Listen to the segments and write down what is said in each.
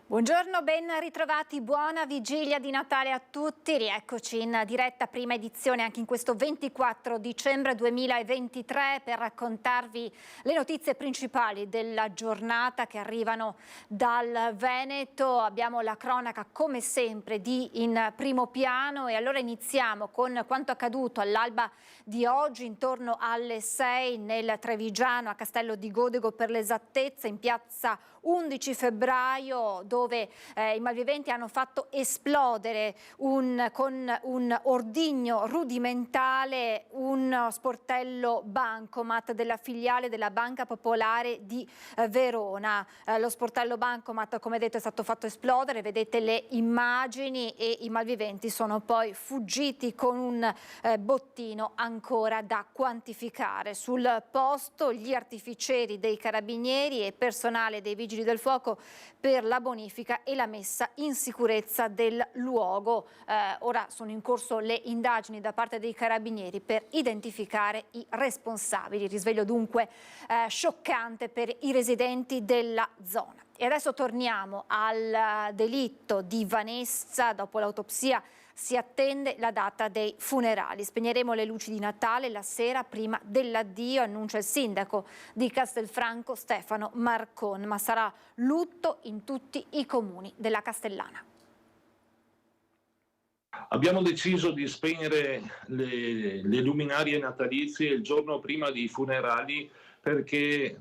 Buongiorno, ben ritrovati, buona vigilia di Natale a tutti. Rieccoci in diretta, prima edizione anche in questo 24 dicembre 2023 per raccontarvi le notizie principali della giornata che arrivano dal Veneto. Abbiamo la cronaca come sempre in primo piano e allora iniziamo con quanto accaduto all'alba di oggi intorno alle 6 nel Trevigiano, a Castello di Godego per l'esattezza, in piazza 11 febbraio, dove i malviventi hanno fatto esplodere con un ordigno rudimentale un sportello bancomat della filiale della Banca Popolare di Verona. Lo sportello bancomat, come detto, è stato fatto esplodere, vedete le immagini, e i malviventi sono poi fuggiti con un bottino ancora da quantificare. Sul posto gli artificieri dei carabinieri e personale dei vigili del fuoco per la bonifica e la messa in sicurezza del luogo. Ora sono in corso le indagini da parte dei carabinieri per identificare i responsabili. Risveglio dunque scioccante per i residenti della zona. E adesso torniamo al delitto di Vanessa. Dopo l'autopsia si attende la data dei funerali. Spegneremo le luci di Natale la sera prima dell'addio, annuncia il sindaco di Castelfranco Stefano Marcon, ma sarà lutto in tutti i comuni della Castellana. Abbiamo deciso di spegnere le luminarie natalizie il giorno prima dei funerali perché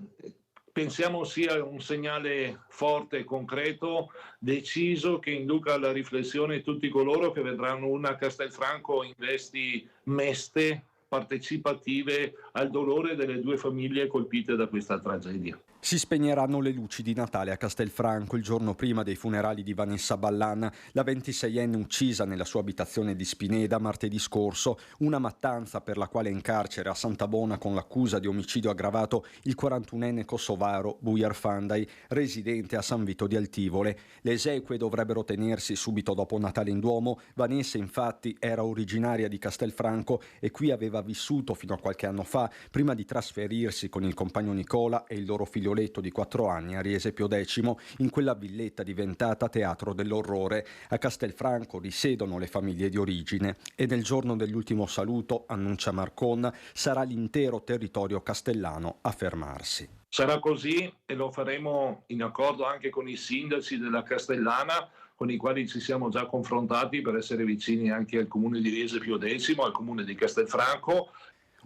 pensiamo sia un segnale forte e concreto, deciso, che induca alla riflessione tutti coloro che vedranno una Castelfranco in vesti meste, partecipative al dolore delle due famiglie colpite da questa tragedia. Si spegneranno le luci di Natale a Castelfranco il giorno prima dei funerali di Vanessa Ballan, la 26enne uccisa nella sua abitazione di Spineda martedì scorso, una mattanza per la quale è in carcere a Santabona con l'accusa di omicidio aggravato il 41enne kosovaro Bujar Fandaj, residente a San Vito di Altivole. Le esequie dovrebbero tenersi subito dopo Natale in Duomo. Vanessa infatti era originaria di Castelfranco e qui aveva vissuto fino a qualche anno fa, prima di trasferirsi con il compagno Nicola e il loro figlioletto di 4 anni a Riese Pio X, in quella villetta diventata teatro dell'orrore. A Castelfranco risiedono le famiglie di origine e nel giorno dell'ultimo saluto, annuncia Marcon, sarà l'intero territorio castellano a fermarsi. Sarà così e lo faremo in accordo anche con i sindaci della Castellana, con i quali ci siamo già confrontati per essere vicini anche al comune di Riese Pio X, al comune di Castelfranco.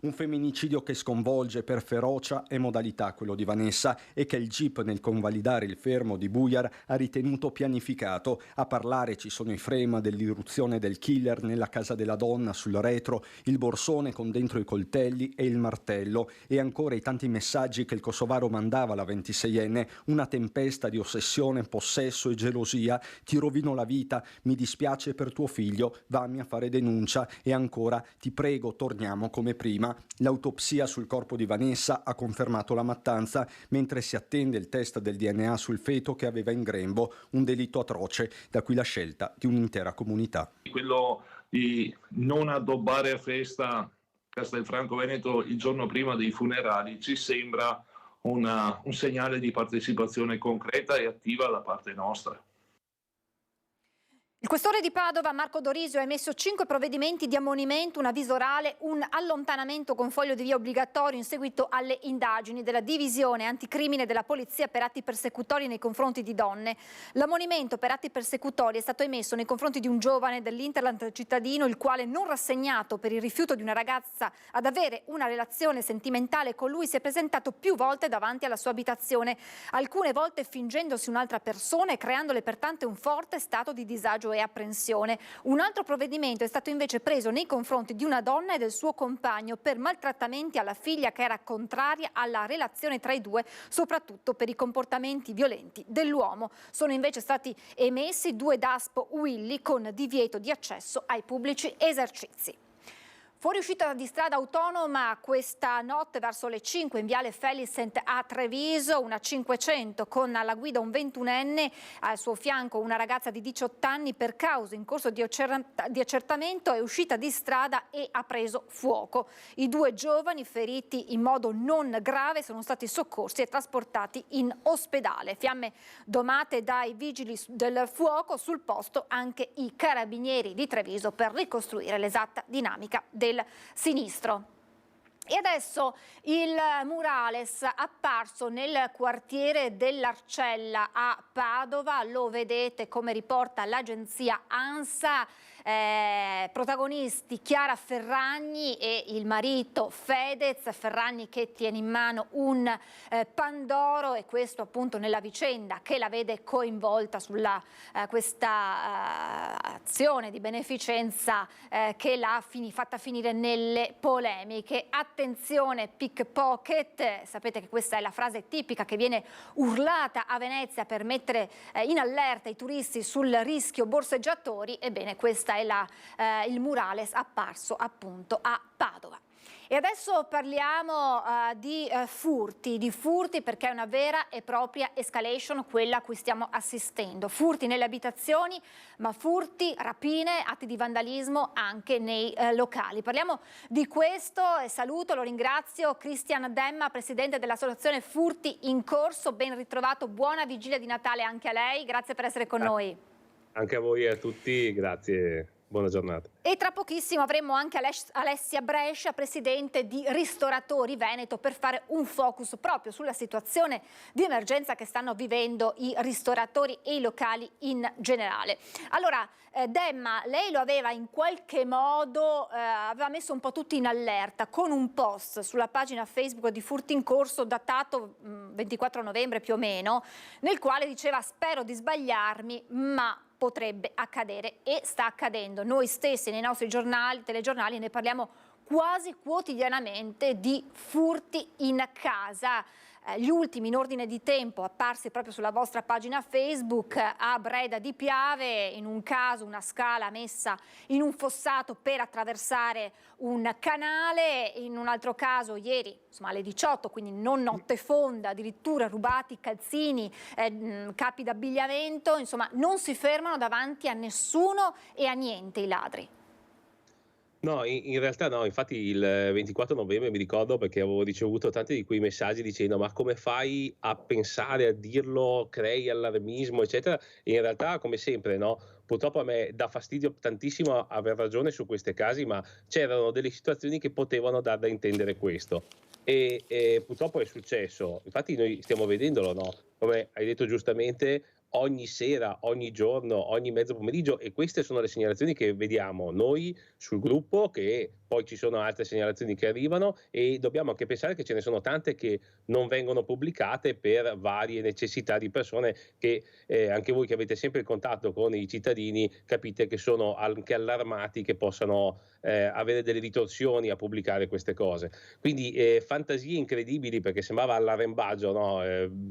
Un femminicidio che sconvolge per ferocia e modalità quello di Vanessa e che il GIP, nel convalidare il fermo di Bujar, ha ritenuto pianificato. A parlare ci sono i frame dell'irruzione del killer nella casa della donna, sul retro il borsone con dentro i coltelli e il martello, e ancora i tanti messaggi che il kosovaro mandava alla 26enne, una tempesta di ossessione, possesso e gelosia: ti rovino la vita, mi dispiace per tuo figlio, vammi a fare denuncia, e ancora ti prego torniamo come prima. L'autopsia sul corpo di Vanessa ha confermato la mattanza, mentre si attende il test del DNA sul feto che aveva in grembo, un delitto atroce, da cui la scelta di un'intera comunità. Quello di non addobbare a festa Castelfranco Veneto il giorno prima dei funerali ci sembra un segnale di partecipazione concreta e attiva da parte nostra. Il questore di Padova, Marco Dorisio, ha emesso 5 provvedimenti di ammonimento, un avviso orale, un allontanamento con foglio di via obbligatorio in seguito alle indagini della divisione anticrimine della polizia per atti persecutori nei confronti di donne. L'ammonimento per atti persecutori è stato emesso nei confronti di un giovane dell'Interland cittadino, il quale, non rassegnato per il rifiuto di una ragazza ad avere una relazione sentimentale con lui, si è presentato più volte davanti alla sua abitazione, alcune volte fingendosi un'altra persona e creandole pertanto un forte stato di disagio e apprensione. Un altro provvedimento è stato invece preso nei confronti di una donna e del suo compagno per maltrattamenti alla figlia, che era contraria alla relazione tra i due, soprattutto per i comportamenti violenti dell'uomo. Sono invece stati emessi 2 DASPO Willy con divieto di accesso ai pubblici esercizi. Fuoriuscita di strada autonoma questa notte verso le 5 in viale Felicent a Treviso, una 500 con alla guida un 21enne, al suo fianco una ragazza di 18 anni per cause in corso di accertamento è uscita di strada e ha preso fuoco. I due giovani feriti in modo non grave sono stati soccorsi e trasportati in ospedale. Fiamme domate dai vigili del fuoco, sul posto anche i carabinieri di Treviso per ricostruire l'esatta dinamica del sinistro. E adesso il murales apparso nel quartiere dell'Arcella a Padova, lo vedete come riporta l'agenzia ANSA, protagonisti Chiara Ferragni e il marito Fedez, Ferragni che tiene in mano un pandoro, e questo appunto nella vicenda che la vede coinvolta sulla questa azione di beneficenza che l'ha fatta finire nelle polemiche. Attenzione pickpocket, sapete che questa è la frase tipica che viene urlata a Venezia per mettere in allerta i turisti sul rischio borseggiatori. Ebbene, questa è il murales apparso appunto a Padova. E adesso parliamo di furti perché è una vera e propria escalation quella a cui stiamo assistendo. Furti nelle abitazioni, ma furti, rapine, atti di vandalismo anche nei locali. Parliamo di questo e saluto, lo ringrazio, Cristian Demma, presidente dell'associazione Furti in Corso. Ben ritrovato, buona vigilia di Natale anche a lei, grazie per essere con noi. Anche a voi e a tutti, grazie. Buona giornata. E tra pochissimo avremo anche Alessia Brescia, presidente di Ristoratori Veneto, per fare un focus proprio sulla situazione di emergenza che stanno vivendo i ristoratori e i locali in generale. Allora, Demma, lei lo aveva in qualche modo, aveva messo un po' tutti in allerta con un post sulla pagina Facebook di Furti in Corso datato 24 novembre più o meno, nel quale diceva: spero di sbagliarmi, ma potrebbe accadere, e sta accadendo. Noi stessi nei nostri telegiornali ne parliamo quasi quotidianamente di furti in casa. Gli ultimi in ordine di tempo apparsi proprio sulla vostra pagina Facebook: a Breda di Piave, in un caso una scala messa in un fossato per attraversare un canale, in un altro caso ieri insomma alle 18, quindi non notte fonda, addirittura rubati calzini, capi d'abbigliamento. Insomma, non si fermano davanti a nessuno e a niente i ladri. No, in realtà no, infatti il 24 novembre mi ricordo, perché avevo ricevuto tanti di quei messaggi dicendo: ma come fai a pensare a dirlo, crei allarmismo eccetera, e in realtà come sempre no, purtroppo a me dà fastidio tantissimo aver ragione su questi casi, ma c'erano delle situazioni che potevano dar da intendere questo. E purtroppo è successo, infatti noi stiamo vedendolo, no? Come hai detto giustamente, ogni sera, ogni giorno, ogni mezzo pomeriggio, e queste sono le segnalazioni che vediamo noi sul gruppo, che poi ci sono altre segnalazioni che arrivano, e dobbiamo anche pensare che ce ne sono tante che non vengono pubblicate per varie necessità di persone che anche voi che avete sempre il contatto con i cittadini capite che sono anche allarmati che possano avere delle ritorsioni a pubblicare queste cose. Quindi fantasie incredibili, perché sembrava all'arrembaggio, no?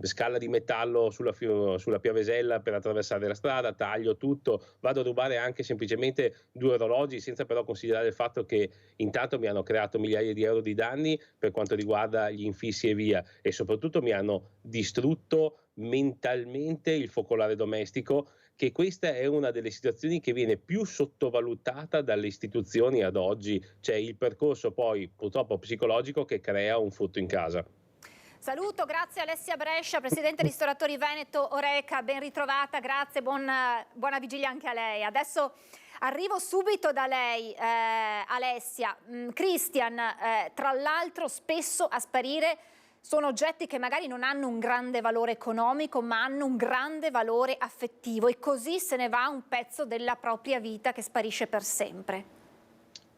Scala di metallo sulla Piavesella per attraversare la strada, taglio tutto, vado a rubare anche semplicemente 2 orologi, senza però considerare il fatto che intanto mi hanno creato migliaia di euro di danni per quanto riguarda gli infissi e via, e soprattutto mi hanno distrutto mentalmente il focolare domestico, che questa è una delle situazioni che viene più sottovalutata dalle istituzioni ad oggi, cioè il percorso poi purtroppo psicologico che crea un furto in casa. Saluto, grazie Alessia Brescia, presidente Ristoratori Veneto Oreca, ben ritrovata, grazie, buona vigilia anche a lei. Adesso arrivo subito da lei, Alessia. Cristian, tra l'altro spesso a sparire sono oggetti che magari non hanno un grande valore economico, ma hanno un grande valore affettivo, e così se ne va un pezzo della propria vita che sparisce per sempre.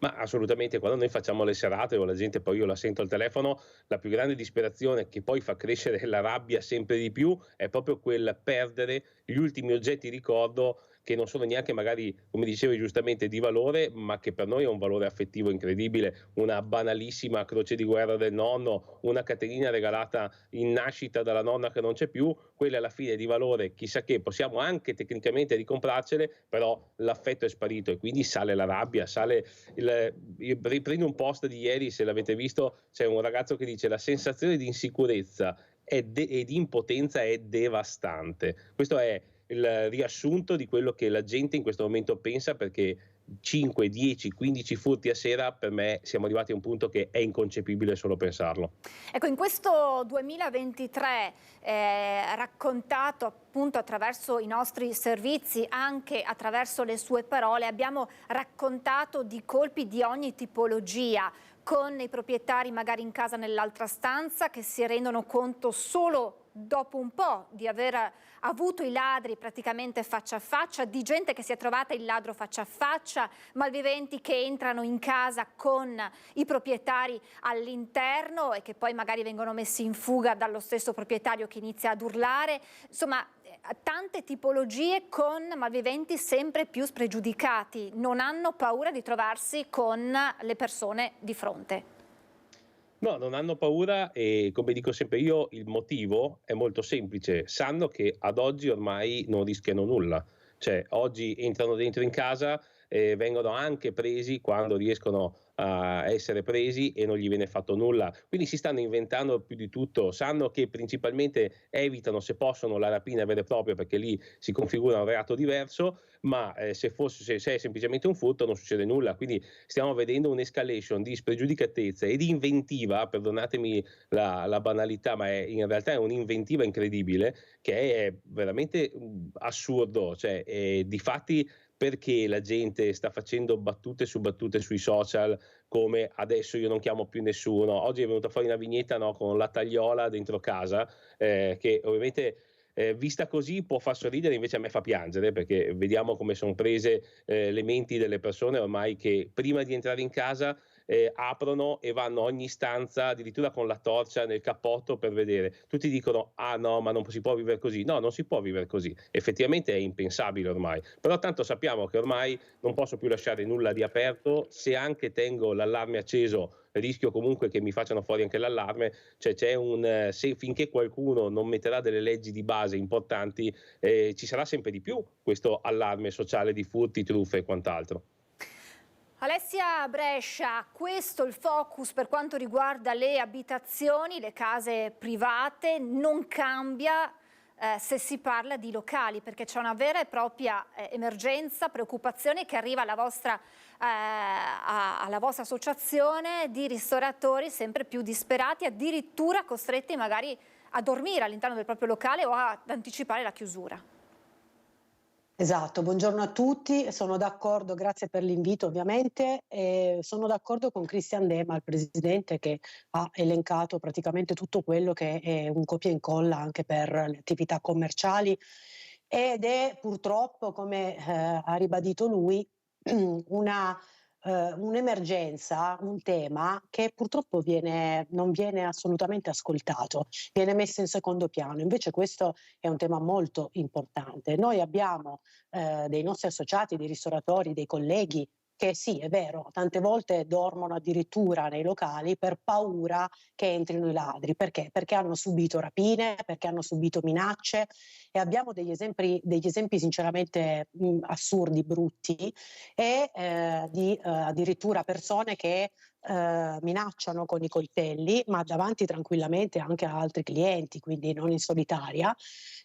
Ma assolutamente, quando noi facciamo le serate o la gente poi io la sento al telefono, la più grande disperazione che poi fa crescere la rabbia sempre di più è proprio quel perdere gli ultimi oggetti ricordo, che non sono neanche magari, come dicevi giustamente, di valore, ma che per noi è un valore affettivo incredibile. Una banalissima croce di guerra del nonno, una catenina regalata in nascita dalla nonna che non c'è più, quelle alla fine di valore, chissà che, possiamo anche tecnicamente ricomprarcele, però l'affetto è sparito e quindi sale la rabbia, sale io riprendo un post di ieri, se l'avete visto, c'è un ragazzo che dice: la sensazione di insicurezza e di impotenza è devastante. Questo è il riassunto di quello che la gente in questo momento pensa, perché 5, 10, 15 furti a sera, per me siamo arrivati a un punto che è inconcepibile solo pensarlo. Ecco, in questo 2023 raccontato appunto attraverso i nostri servizi, anche attraverso le sue parole, abbiamo raccontato di colpi di ogni tipologia, con i proprietari magari in casa nell'altra stanza che si rendono conto solo dopo un po' di aver avuto i ladri praticamente faccia a faccia, di gente che si è trovata il ladro faccia a faccia, malviventi che entrano in casa con i proprietari all'interno e che poi magari vengono messi in fuga dallo stesso proprietario che inizia ad urlare. Insomma, tante tipologie con malviventi sempre più spregiudicati, non hanno paura di trovarsi con le persone di fronte. No, non hanno paura e, come dico sempre io, il motivo è molto semplice: sanno che ad oggi ormai non rischiano nulla. Cioè, oggi entrano dentro in casa e vengono anche presi quando riescono a essere presi e non gli viene fatto nulla. Quindi si stanno inventando più di tutto, sanno che principalmente evitano, se possono, la rapina vera e propria, perché lì si configura un reato diverso, ma se è semplicemente un furto non succede nulla. Quindi stiamo vedendo un'escalation di spregiudicatezza e di inventiva, perdonatemi la banalità, ma in realtà è un'inventiva incredibile, che è veramente assurdo. Cioè, difatti, perché la gente sta facendo battute su battute sui social, come adesso io non chiamo più nessuno. Oggi è venuta fuori una vignetta, no, con la tagliola dentro casa, che ovviamente vista così può far sorridere, invece a me fa piangere, perché vediamo come sono prese le menti delle persone ormai, che prima di entrare in casa aprono e vanno ogni stanza addirittura con la torcia nel cappotto per vedere. Tutti dicono: ah no, ma non si può vivere così. No, non si può vivere così, effettivamente è impensabile ormai, però tanto sappiamo che ormai non posso più lasciare nulla di aperto. Se anche tengo l'allarme acceso, rischio comunque che mi facciano fuori anche l'allarme. Cioè c'è se finché qualcuno non metterà delle leggi di base importanti, ci sarà sempre di più questo allarme sociale di furti, truffe e quant'altro. Alessia Brescia, questo il focus per quanto riguarda le abitazioni, le case private, non cambia se si parla di locali, perché c'è una vera e propria emergenza, preoccupazione che arriva alla vostra associazione di ristoratori sempre più disperati, addirittura costretti magari a dormire all'interno del proprio locale o ad anticipare la chiusura. Esatto, buongiorno a tutti, sono d'accordo, grazie per l'invito ovviamente, sono d'accordo con Christian Dema, il presidente, che ha elencato praticamente tutto quello che è un copia e incolla anche per le attività commerciali, ed è purtroppo, come ha ribadito lui, un'emergenza, un tema che purtroppo non viene assolutamente ascoltato, viene messo in secondo piano. Invece questo è un tema molto importante. Noi abbiamo dei nostri associati, dei ristoratori, dei colleghi che sì, è vero, tante volte dormono addirittura nei locali per paura che entrino i ladri. Perché? Perché hanno subito rapine, perché hanno subito minacce, e abbiamo degli esempi sinceramente assurdi, brutti, e di addirittura persone che minacciano con i coltelli, ma davanti tranquillamente anche a altri clienti, quindi non in solitaria,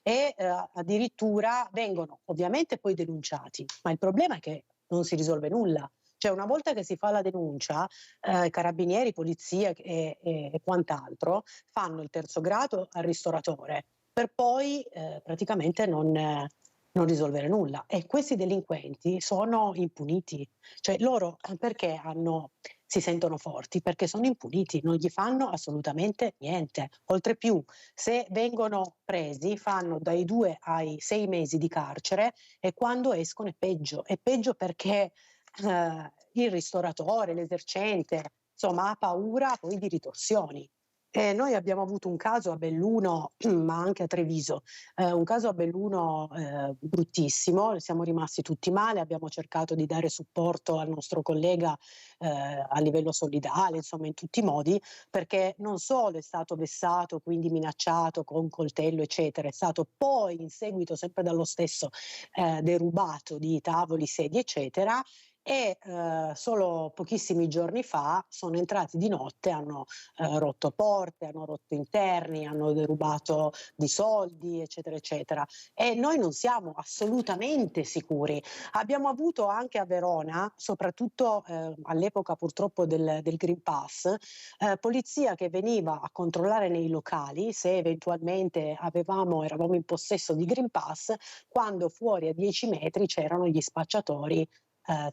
e addirittura vengono ovviamente poi denunciati, ma il problema è che non si risolve nulla. Cioè, una volta che si fa la denuncia, carabinieri, polizia e quant'altro fanno il terzo grado al ristoratore, per poi praticamente non risolvere nulla. E questi delinquenti sono impuniti. Cioè, loro perché si sentono forti? Perché sono impuniti, non gli fanno assolutamente niente. Oltrepiù, se vengono presi, fanno dai 2 ai 6 mesi di carcere, e quando escono è peggio. È peggio perché il ristoratore, l'esercente, insomma, ha paura poi di ritorsioni. Noi abbiamo avuto un caso a Belluno, ma anche a Treviso, un caso a Belluno bruttissimo, siamo rimasti tutti male, abbiamo cercato di dare supporto al nostro collega a livello solidale, insomma in tutti i modi, perché non solo è stato vessato, quindi minacciato con coltello eccetera, è stato poi in seguito sempre dallo stesso derubato di tavoli, sedie eccetera, e solo pochissimi giorni fa sono entrati di notte, hanno rotto porte, hanno rotto interni, hanno derubato di soldi, eccetera, eccetera. E noi non siamo assolutamente sicuri. Abbiamo avuto anche a Verona, soprattutto all'epoca purtroppo del Green Pass, polizia che veniva a controllare nei locali se eventualmente eravamo in possesso di Green Pass, quando fuori a 10 metri c'erano gli spacciatori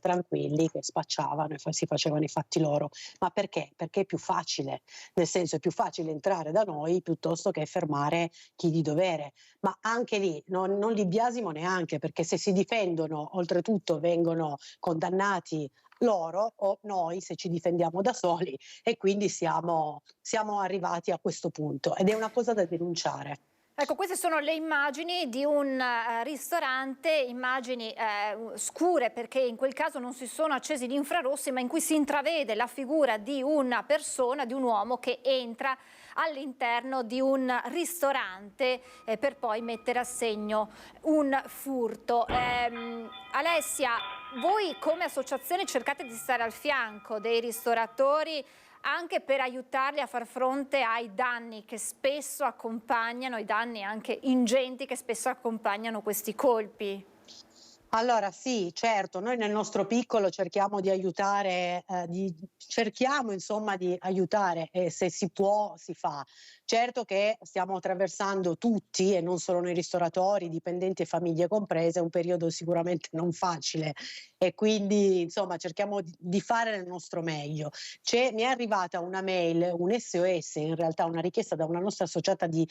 tranquilli che spacciavano e si facevano i fatti loro. Ma perché? Perché è più facile, nel senso è più facile entrare da noi piuttosto che fermare chi di dovere. Ma anche lì non li biasimo neanche, perché se si difendono oltretutto vengono condannati loro o noi se ci difendiamo da soli, e quindi siamo arrivati a questo punto ed è una cosa da denunciare. Ecco, queste sono le immagini di un ristorante, immagini scure perché in quel caso non si sono accesi gli infrarossi, ma in cui si intravede la figura di una persona, di un uomo che entra all'interno di un ristorante per poi mettere a segno un furto. Alessia, voi come associazione cercate di stare al fianco dei ristoratori anche per aiutarli a far fronte ai danni che spesso accompagnano, i danni anche ingenti che spesso accompagnano questi colpi? Allora sì, certo, noi nel nostro piccolo cerchiamo di aiutare, cerchiamo insomma di aiutare e se si può si fa. Certo che stiamo attraversando tutti, e non solo noi ristoratori, dipendenti e famiglie comprese, un periodo sicuramente non facile, e quindi insomma cerchiamo di fare il nostro meglio. Mi è arrivata una mail, un SOS, in realtà una richiesta da una nostra associata di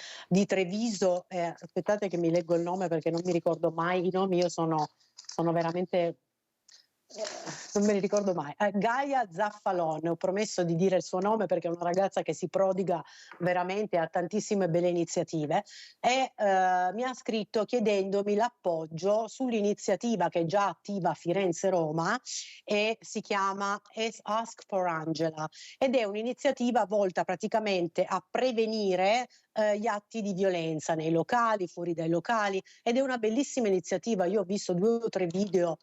Treviso, aspettate che mi leggo il nome perché non mi ricordo mai i nomi, io sono veramente, non me li ricordo mai. Gaia Zaffalon, ho promesso di dire il suo nome perché è una ragazza che si prodiga veramente a tantissime belle iniziative, e mi ha scritto chiedendomi l'appoggio sull'iniziativa che è già attiva a Firenze-Roma e si chiama Ask for Angela, ed è un'iniziativa volta praticamente a prevenire gli atti di violenza nei locali, fuori dai locali, ed è una bellissima iniziativa. Io ho visto 2 o 3 video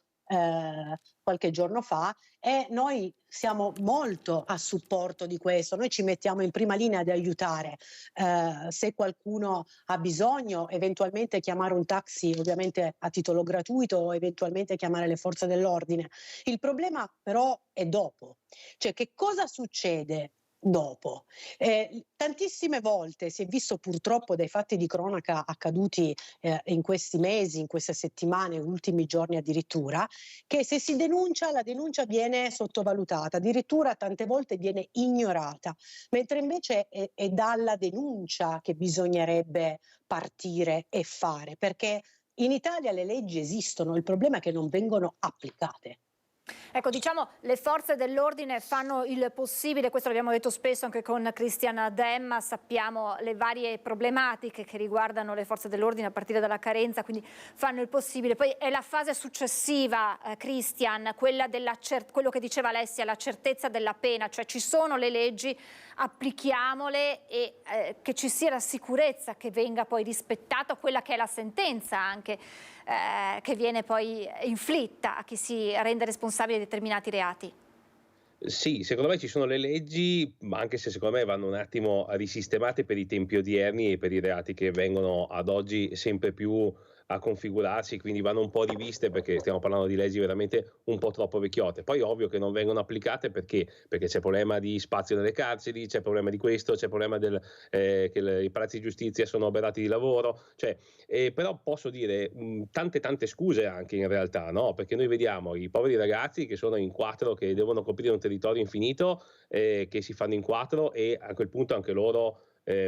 qualche giorno fa e noi siamo molto a supporto di questo. Noi ci mettiamo in prima linea di aiutare, se qualcuno ha bisogno, eventualmente chiamare un taxi ovviamente a titolo gratuito o eventualmente chiamare le forze dell'ordine. Il problema però è dopo, cioè che cosa succede dopo. Tantissime volte si è visto purtroppo dai fatti di cronaca accaduti in questi mesi, in queste settimane, ultimi giorni addirittura, che se si denuncia, la denuncia viene sottovalutata, addirittura tante volte viene ignorata, mentre invece è dalla denuncia che bisognerebbe partire e fare, perché in Italia le leggi esistono, il problema è che non vengono applicate. Ecco, diciamo, le forze dell'ordine fanno il possibile, questo l'abbiamo detto spesso anche con Cristian Demma, sappiamo le varie problematiche che riguardano le forze dell'ordine a partire dalla carenza, quindi fanno il possibile. Poi è la fase successiva, Cristian, quella quello che diceva Alessia, la certezza della pena, cioè ci sono le leggi, applichiamole e che ci sia la sicurezza che venga poi rispettata, quella che è la sentenza anche che viene poi inflitta a chi si rende responsabile di determinati reati. Sì, secondo me ci sono le leggi, ma anche se secondo me vanno un attimo risistemate per i tempi odierni e per i reati che vengono ad oggi sempre più a configurarsi, quindi vanno un po' riviste perché stiamo parlando di leggi veramente un po' troppo vecchiotte. Poi ovvio che non vengono applicate perché c'è problema di spazio nelle carceri, c'è problema di questo, c'è problema che i palazzi di giustizia sono oberati di lavoro, però posso dire tante scuse anche in realtà, no? Perché noi vediamo i poveri ragazzi che sono in 4, che devono coprire un territorio infinito, che si fanno in 4 e a quel punto anche loro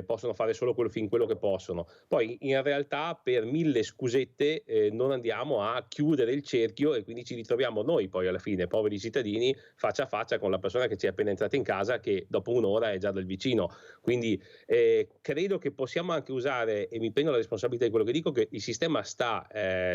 possono fare solo quello che possono. Poi in realtà per 1000 scusette non andiamo a chiudere il cerchio e quindi ci ritroviamo noi poi alla fine, poveri cittadini, faccia a faccia con la persona che ci è appena entrata in casa, che dopo un'ora è già del vicino. Quindi credo che possiamo anche usare, e mi prendo la responsabilità di quello che dico, che il sistema sta,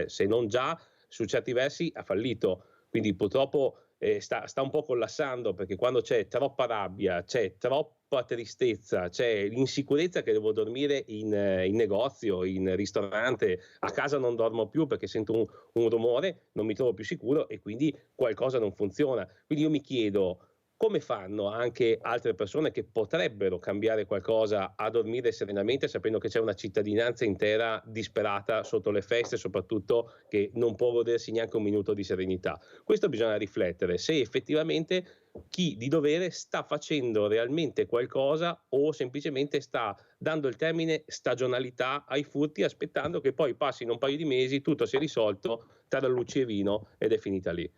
se non già, su certi versi ha fallito. Quindi purtroppo sta un po' collassando, perché quando c'è troppa rabbia, c'è troppa tristezza, c'è l'insicurezza che devo dormire in negozio, in ristorante, a casa non dormo più perché sento un rumore, non mi trovo più sicuro e quindi qualcosa non funziona. Quindi io mi chiedo come fanno anche altre persone che potrebbero cambiare qualcosa a dormire serenamente, sapendo che c'è una cittadinanza intera disperata sotto le feste, soprattutto, che non può godersi neanche un minuto di serenità. Questo bisogna riflettere, se effettivamente chi di dovere sta facendo realmente qualcosa o semplicemente sta dando il termine stagionalità ai furti, aspettando che poi passino un paio di mesi, tutto si è risolto, tarallucci e vino ed è finita lì.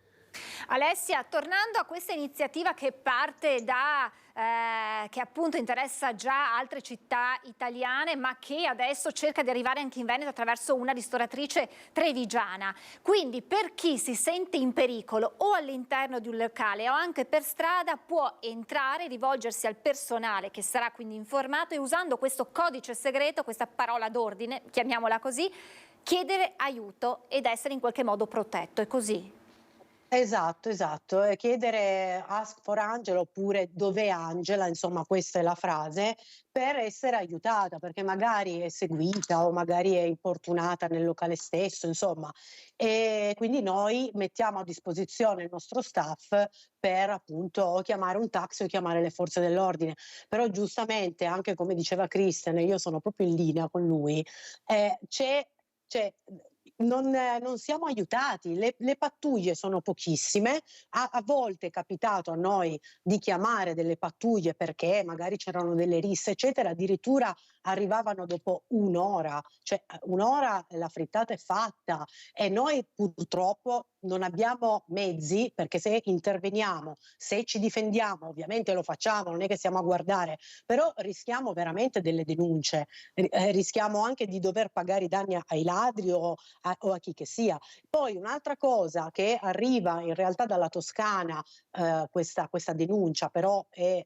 Alessia, tornando a questa iniziativa che parte che appunto interessa già altre città italiane, ma che adesso cerca di arrivare anche in Veneto attraverso una ristoratrice trevigiana. Quindi per chi si sente in pericolo o all'interno di un locale o anche per strada può entrare, rivolgersi al personale che sarà quindi informato e usando questo codice segreto, questa parola d'ordine, chiamiamola così, chiedere aiuto ed essere in qualche modo protetto. È così? Esatto, esatto. Chiedere ask for Angela oppure dov'è Angela, insomma questa è la frase, per essere aiutata, perché magari è seguita o magari è importunata nel locale stesso, insomma. E quindi noi mettiamo a disposizione il nostro staff per appunto o chiamare un taxi o chiamare le forze dell'ordine. Però giustamente, anche come diceva Christian, io sono proprio in linea con lui, non siamo aiutati, le pattuglie sono pochissime, a volte è capitato a noi di chiamare delle pattuglie perché magari c'erano delle risse eccetera, addirittura arrivavano dopo un'ora, cioè un'ora la frittata è fatta e noi purtroppo non abbiamo mezzi, perché se interveniamo, se ci difendiamo, ovviamente lo facciamo, non è che stiamo a guardare, però rischiamo veramente delle denunce, rischiamo anche di dover pagare i danni ai ladri o a chi che sia. Poi un'altra cosa che arriva in realtà dalla Toscana, questa denuncia però è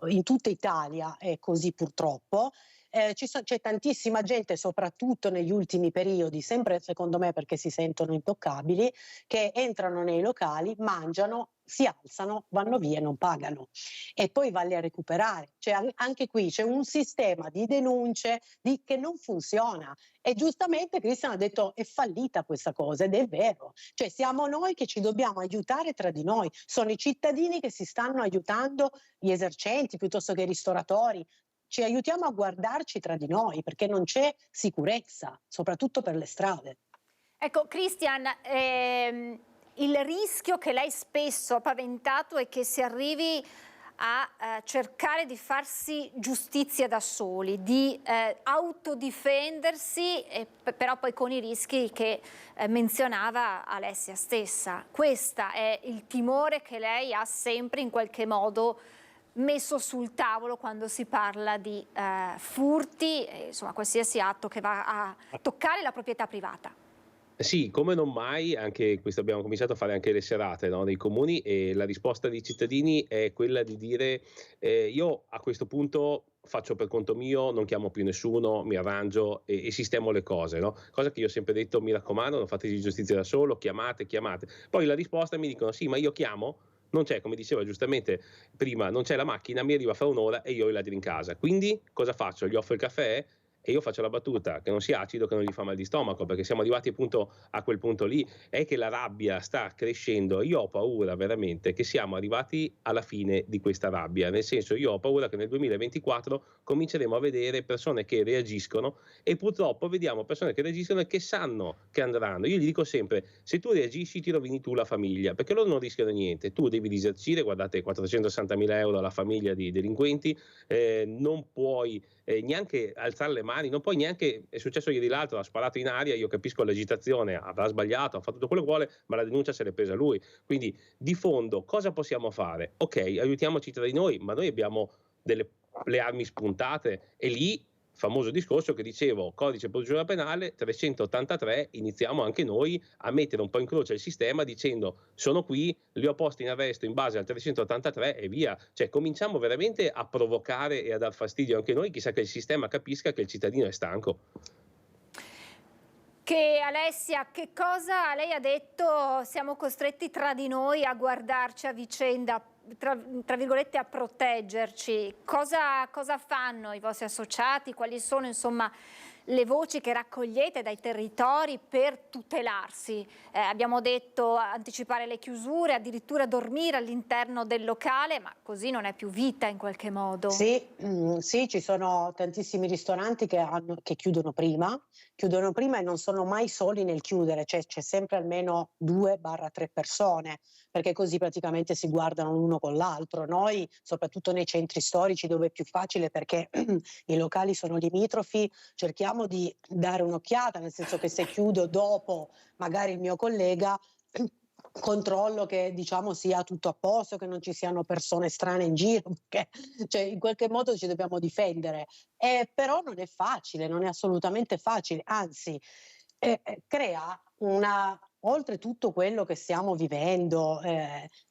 in tutta Italia è così purtroppo. C'è tantissima gente, soprattutto negli ultimi periodi, sempre secondo me perché si sentono intoccabili, che entrano nei locali, mangiano, si alzano, vanno via e non pagano e poi valli a recuperare. Anche qui c'è un sistema di denunce che non funziona e giustamente Cristian ha detto è fallita questa cosa ed è vero, cioè siamo noi che ci dobbiamo aiutare tra di noi, sono i cittadini che si stanno aiutando, gli esercenti piuttosto che i ristoratori. Ci aiutiamo a guardarci tra di noi perché non c'è sicurezza, soprattutto per le strade. Ecco, Christian, il rischio che lei spesso ha paventato è che si arrivi a cercare di farsi giustizia da soli, di autodifendersi, però poi con i rischi che menzionava Alessia stessa. Questo è il timore che lei ha sempre in qualche modo messo sul tavolo quando si parla di furti, insomma qualsiasi atto che va a toccare la proprietà privata. Sì, come non mai, anche questo abbiamo cominciato a fare anche le serate, no, nei comuni e la risposta dei cittadini è quella di dire io a questo punto faccio per conto mio, non chiamo più nessuno, mi arrangio e sistemo le cose, no? Cosa che io ho sempre detto, mi raccomando, non fate giustizia da solo, chiamate. Poi la risposta mi dicono sì, ma io chiamo? Non c'è, come diceva giustamente prima, non c'è la macchina, mi arriva fra un'ora e io ho i ladri in casa. Quindi cosa faccio? Gli offro il caffè? E io faccio la battuta che non sia acido, che non gli fa mal di stomaco, perché siamo arrivati appunto a quel punto lì, è che la rabbia sta crescendo. Io ho paura veramente che siamo arrivati alla fine di questa rabbia, nel senso io ho paura che nel 2024 cominceremo a vedere persone che reagiscono e purtroppo vediamo persone che reagiscono e che sanno che andranno. Io gli dico sempre, se tu reagisci ti rovini tu la famiglia, perché loro non rischiano niente, tu devi risarcire, guardate 460.000 euro alla famiglia di delinquenti, non puoi neanche alzare le mani, non puoi neanche, è successo ieri l'altro, ha sparato in aria, io capisco l'agitazione, avrà sbagliato, ha fatto tutto quello che vuole, ma la denuncia se l'è presa lui. Quindi di fondo cosa possiamo fare? Ok, aiutiamoci tra di noi, ma noi abbiamo delle le armi spuntate, e lì famoso discorso che dicevo, codice procedura penale 383, iniziamo anche noi a mettere un po' in croce il sistema dicendo sono qui, li ho posti in arresto in base al 383 e via. Cioè cominciamo veramente a provocare e a dar fastidio anche noi, chissà che il sistema capisca che il cittadino è stanco. Che Alessia, che cosa lei ha detto? Siamo costretti tra di noi a guardarci a vicenda, tra virgolette a proteggerci. Cosa fanno i vostri associati? Quali sono insomma le voci che raccogliete dai territori per tutelarsi? Abbiamo detto anticipare le chiusure, addirittura dormire all'interno del locale, ma così non è più vita in qualche modo. Sì, ci sono tantissimi ristoranti che chiudono prima e non sono mai soli nel chiudere, cioè c'è sempre almeno 2-3 persone, perché così praticamente si guardano l'uno con l'altro. Noi, soprattutto nei centri storici dove è più facile perché i locali sono limitrofi, cerchiamo di dare un'occhiata, nel senso che se chiudo dopo magari il mio collega controllo che diciamo sia tutto a posto, che non ci siano persone strane in giro, perché cioè, in qualche modo ci dobbiamo difendere, però non è facile, non è assolutamente facile, anzi crea oltre tutto quello che stiamo vivendo,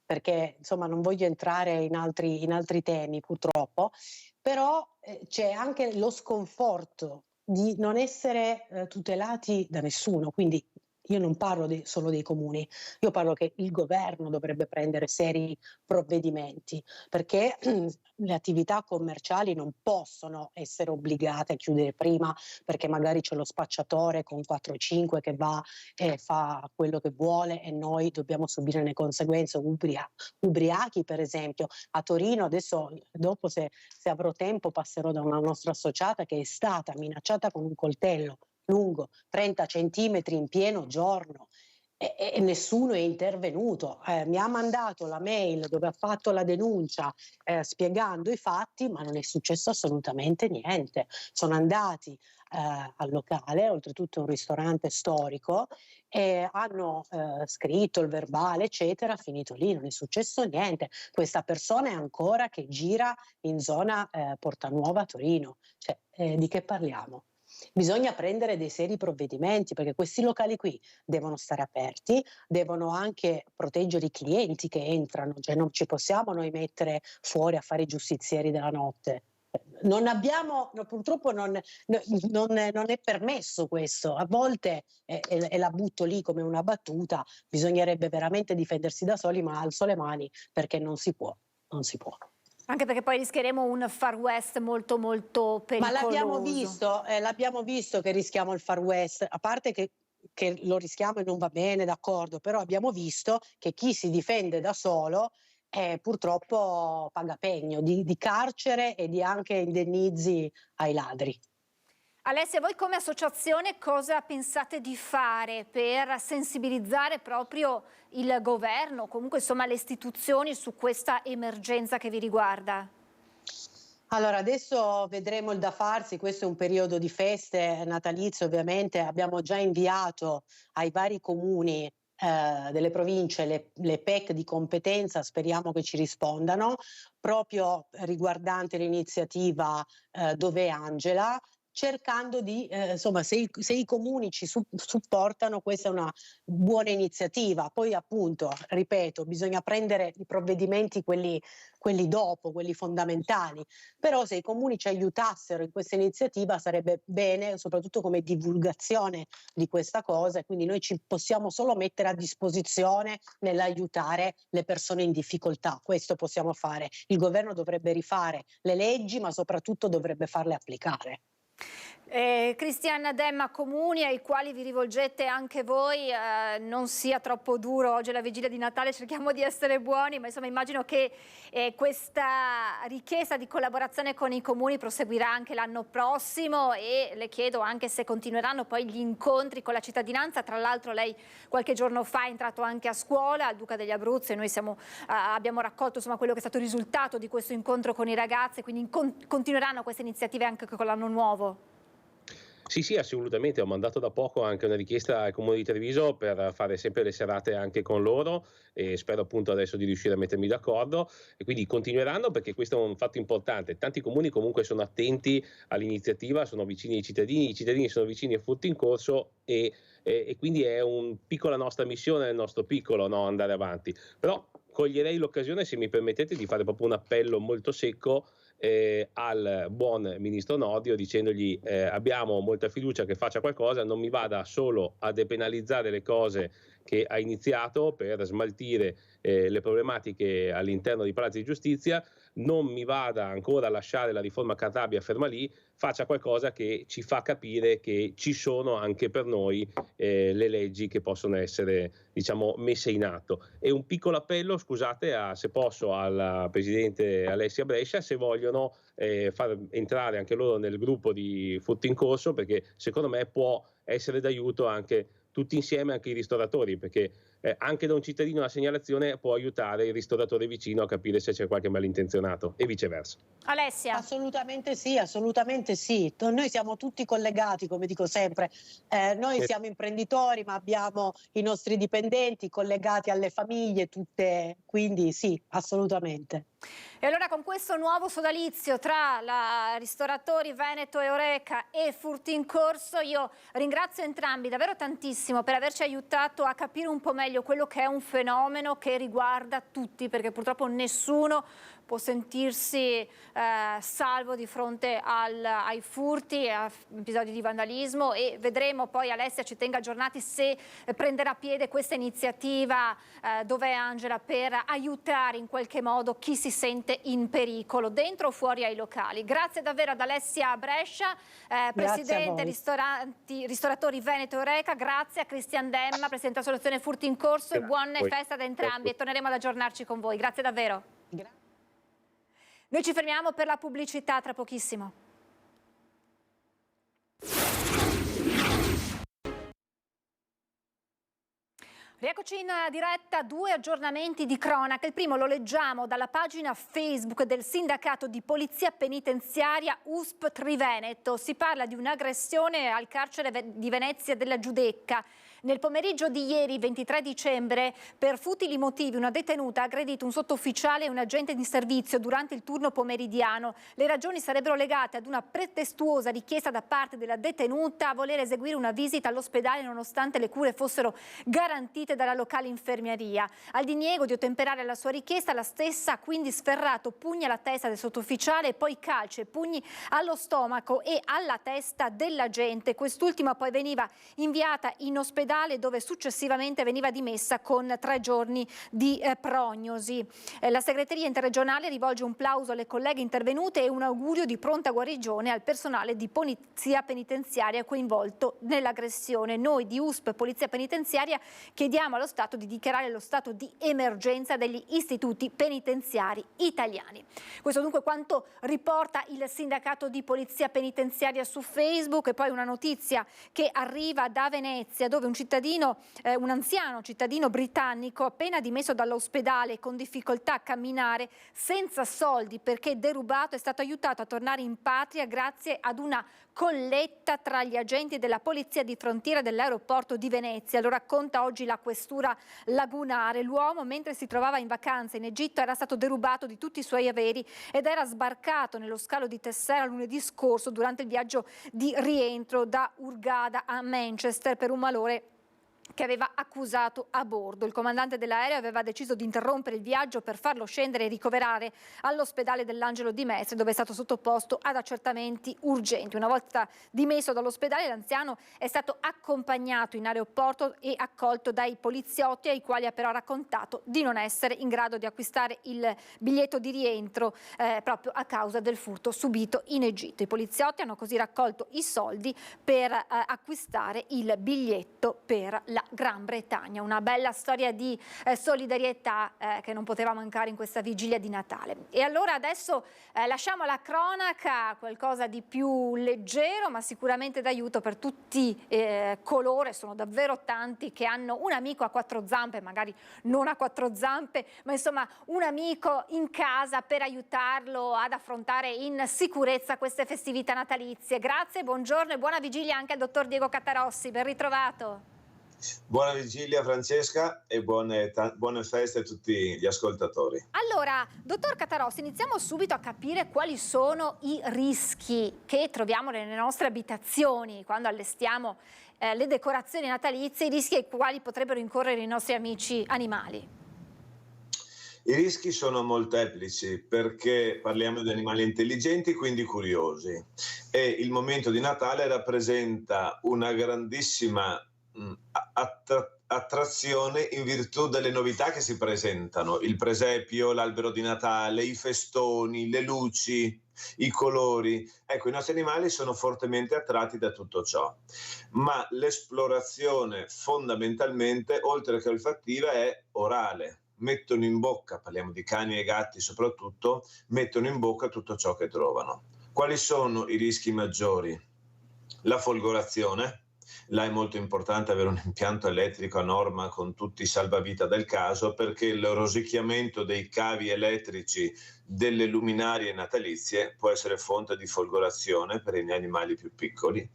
perché insomma non voglio entrare in altri temi purtroppo, però c'è anche lo sconforto di non essere tutelati da nessuno, quindi io non parlo solo dei comuni, io parlo che il governo dovrebbe prendere seri provvedimenti, perché le attività commerciali non possono essere obbligate a chiudere prima, perché magari c'è lo spacciatore con 4-5 che va e fa quello che vuole e noi dobbiamo subire le conseguenze, ubriachi per esempio. A Torino adesso, dopo se avrò tempo, passerò da una nostra associata che è stata minacciata con un coltello lungo 30 centimetri in pieno giorno e nessuno è intervenuto. Mi ha mandato la mail dove ha fatto la denuncia spiegando i fatti, ma non è successo assolutamente niente. Sono andati al locale, oltretutto un ristorante storico, e hanno scritto il verbale, eccetera, finito lì, non è successo niente. Questa persona è ancora che gira in zona Portanuova a Torino. Cioè, di che parliamo? Bisogna prendere dei seri provvedimenti, perché questi locali qui devono stare aperti, devono anche proteggere i clienti che entrano, cioè non ci possiamo noi mettere fuori a fare i giustizieri della notte. Non abbiamo, purtroppo non è permesso questo, a volte e la butto lì come una battuta, bisognerebbe veramente difendersi da soli, ma alzo le mani perché non si può. Anche perché poi rischieremo un Far West molto molto pericoloso. Ma l'abbiamo visto che rischiamo il Far West, a parte che lo rischiamo e non va bene, d'accordo, però abbiamo visto che chi si difende da solo purtroppo paga pegno di carcere e di anche indennizi ai ladri. Alessia, voi come associazione cosa pensate di fare per sensibilizzare proprio il governo, comunque insomma le istituzioni su questa emergenza che vi riguarda? Allora, adesso vedremo il da farsi, questo è un periodo di feste natalizie, ovviamente abbiamo già inviato ai vari comuni delle province le PEC di competenza, speriamo che ci rispondano, proprio riguardante l'iniziativa Dov'è Angela, cercando di, insomma, se i comuni ci supportano, questa è una buona iniziativa. Poi appunto, ripeto, bisogna prendere i provvedimenti, quelli dopo, quelli fondamentali. Però se i comuni ci aiutassero in questa iniziativa sarebbe bene, soprattutto come divulgazione di questa cosa, e quindi noi ci possiamo solo mettere a disposizione nell'aiutare le persone in difficoltà. Questo possiamo fare. Il governo dovrebbe rifare le leggi, ma soprattutto dovrebbe farle applicare. Cristian Demma, comuni ai quali vi rivolgete anche voi, non sia troppo duro, oggi è la vigilia di Natale, cerchiamo di essere buoni, ma insomma immagino che questa richiesta di collaborazione con i comuni proseguirà anche l'anno prossimo, e le chiedo anche se continueranno poi gli incontri con la cittadinanza. Tra l'altro lei qualche giorno fa è entrato anche a scuola al Duca degli Abruzzi e noi abbiamo raccolto insomma quello che è stato il risultato di questo incontro con i ragazzi, quindi continueranno queste iniziative anche con l'anno nuovo? Sì, assolutamente. Ho mandato da poco anche una richiesta al Comune di Treviso per fare sempre le serate anche con loro e spero appunto adesso di riuscire a mettermi d'accordo e quindi continueranno perché questo è un fatto importante. Tanti comuni comunque sono attenti all'iniziativa, sono vicini ai cittadini, i cittadini sono vicini ai furti in corso e quindi è un piccola nostra missione nel nostro piccolo, no, andare avanti. Però coglierei l'occasione, se mi permettete, di fare proprio un appello molto secco al buon ministro Nordio dicendogli abbiamo molta fiducia che faccia qualcosa, non mi vada solo a depenalizzare le cose che ha iniziato per smaltire le problematiche all'interno dei palazzi di giustizia, non mi vada ancora a lasciare la riforma Cartabia ferma lì, faccia qualcosa che ci fa capire che ci sono anche per noi le leggi che possono essere, diciamo, messe in atto. E un piccolo appello, scusate, se posso, alla Presidente Alessia Brescia, se vogliono far entrare anche loro nel gruppo di Furti in Corso, perché secondo me può essere d'aiuto anche tutti insieme, anche i ristoratori, perché anche da un cittadino la segnalazione può aiutare il ristoratore vicino a capire se c'è qualche malintenzionato e viceversa. Alessia. Assolutamente sì, assolutamente sì. Noi siamo tutti collegati, come dico sempre. Noi siamo imprenditori, ma abbiamo i nostri dipendenti collegati alle famiglie, tutte, quindi sì, assolutamente. E allora con questo nuovo sodalizio tra ristoratori Veneto e Oreca e Furti in Corso, io ringrazio entrambi davvero tantissimo per averci aiutato a capire un po' meglio quello che è un fenomeno che riguarda tutti, perché purtroppo nessuno può sentirsi salvo di fronte ai furti e a episodi di vandalismo, e vedremo poi, Alessia ci tenga aggiornati, se prenderà piede questa iniziativa Dov'è Angela, per aiutare in qualche modo chi si sente in pericolo dentro o fuori ai locali. Grazie davvero ad Alessia Brescia, Presidente Ristoratori Veneto e Oreca, grazie a Cristian Demma, Presidente dell'Associazione Furti in Corso, e buone feste ad entrambi e torneremo ad aggiornarci con voi. Grazie davvero. Noi ci fermiamo per la pubblicità, tra pochissimo. Rieccoci in diretta, 2 aggiornamenti di cronaca. Il primo lo leggiamo dalla pagina Facebook del sindacato di polizia penitenziaria USP Triveneto. Si parla di un'aggressione al carcere di Venezia della Giudecca. Nel pomeriggio di ieri, 23 dicembre, per futili motivi una detenuta ha aggredito un sottufficiale e un agente di servizio durante il turno pomeridiano. Le ragioni sarebbero legate ad una pretestuosa richiesta da parte della detenuta a voler eseguire una visita all'ospedale nonostante le cure fossero garantite dalla locale infermieria. Al diniego di ottemperare alla sua richiesta, la stessa ha quindi sferrato pugni alla testa del sottufficiale e poi calci e pugni allo stomaco e alla testa dell'agente. Quest'ultima poi veniva inviata in ospedale, dove successivamente veniva dimessa con 3 giorni di prognosi. La segreteria interregionale rivolge un plauso alle colleghe intervenute e un augurio di pronta guarigione al personale di polizia penitenziaria coinvolto nell'aggressione. Noi di USP Polizia Penitenziaria chiediamo allo Stato di dichiarare lo stato di emergenza degli istituti penitenziari italiani. Questo dunque quanto riporta il sindacato di polizia penitenziaria su Facebook. E poi una notizia che arriva da Venezia, dove un anziano cittadino britannico appena dimesso dall'ospedale con difficoltà a camminare, senza soldi perché derubato, è stato aiutato a tornare in patria grazie ad una colletta tra gli agenti della polizia di frontiera dell'aeroporto di Venezia. Lo racconta oggi la questura lagunare. L'uomo, mentre si trovava in vacanza in Egitto, era stato derubato di tutti i suoi averi ed era sbarcato nello scalo di Tessera lunedì scorso durante il viaggio di rientro da Hurghada a Manchester per un malore che aveva accusato a bordo. Il comandante dell'aereo aveva deciso di interrompere il viaggio per farlo scendere e ricoverare all'ospedale dell'Angelo di Mestre, dove è stato sottoposto ad accertamenti urgenti. Una volta dimesso dall'ospedale, l'anziano è stato accompagnato in aeroporto e accolto dai poliziotti, ai quali ha però raccontato di non essere in grado di acquistare il biglietto di rientro proprio a causa del furto subito in Egitto. I poliziotti hanno così raccolto i soldi per acquistare il biglietto per la Gran Bretagna. Una bella storia di solidarietà che non poteva mancare in questa vigilia di Natale. E allora adesso lasciamo alla cronaca qualcosa di più leggero, ma sicuramente d'aiuto per tutti coloro, sono davvero tanti, che hanno un amico a quattro zampe, magari non a quattro zampe, ma insomma un amico in casa per aiutarlo ad affrontare in sicurezza queste festività natalizie. Grazie, buongiorno e buona vigilia anche al dottor Diego Catarossi, ben ritrovato. Buona vigilia Francesca e buone feste a tutti gli ascoltatori. Allora, dottor Catarossi, iniziamo subito a capire quali sono i rischi che troviamo nelle nostre abitazioni quando allestiamo le decorazioni natalizie, i rischi ai quali potrebbero incorrere i nostri amici animali. I rischi sono molteplici perché parliamo di animali intelligenti, quindi curiosi, e il momento di Natale rappresenta una grandissima attrazione in virtù delle novità che si presentano: il presepio, l'albero di Natale, i festoni, le luci, i colori. Ecco, i nostri animali sono fortemente attratti da tutto ciò, ma l'esplorazione fondamentalmente, oltre che olfattiva, è orale. Mettono in bocca, parliamo di cani e gatti soprattutto, mettono in bocca tutto ciò che trovano. Quali sono i rischi maggiori? La folgorazione. Là è molto importante avere un impianto elettrico a norma con tutti i salvavita del caso, perché il rosicchiamento dei cavi elettrici delle luminarie natalizie può essere fonte di folgorazione per gli animali più piccoli.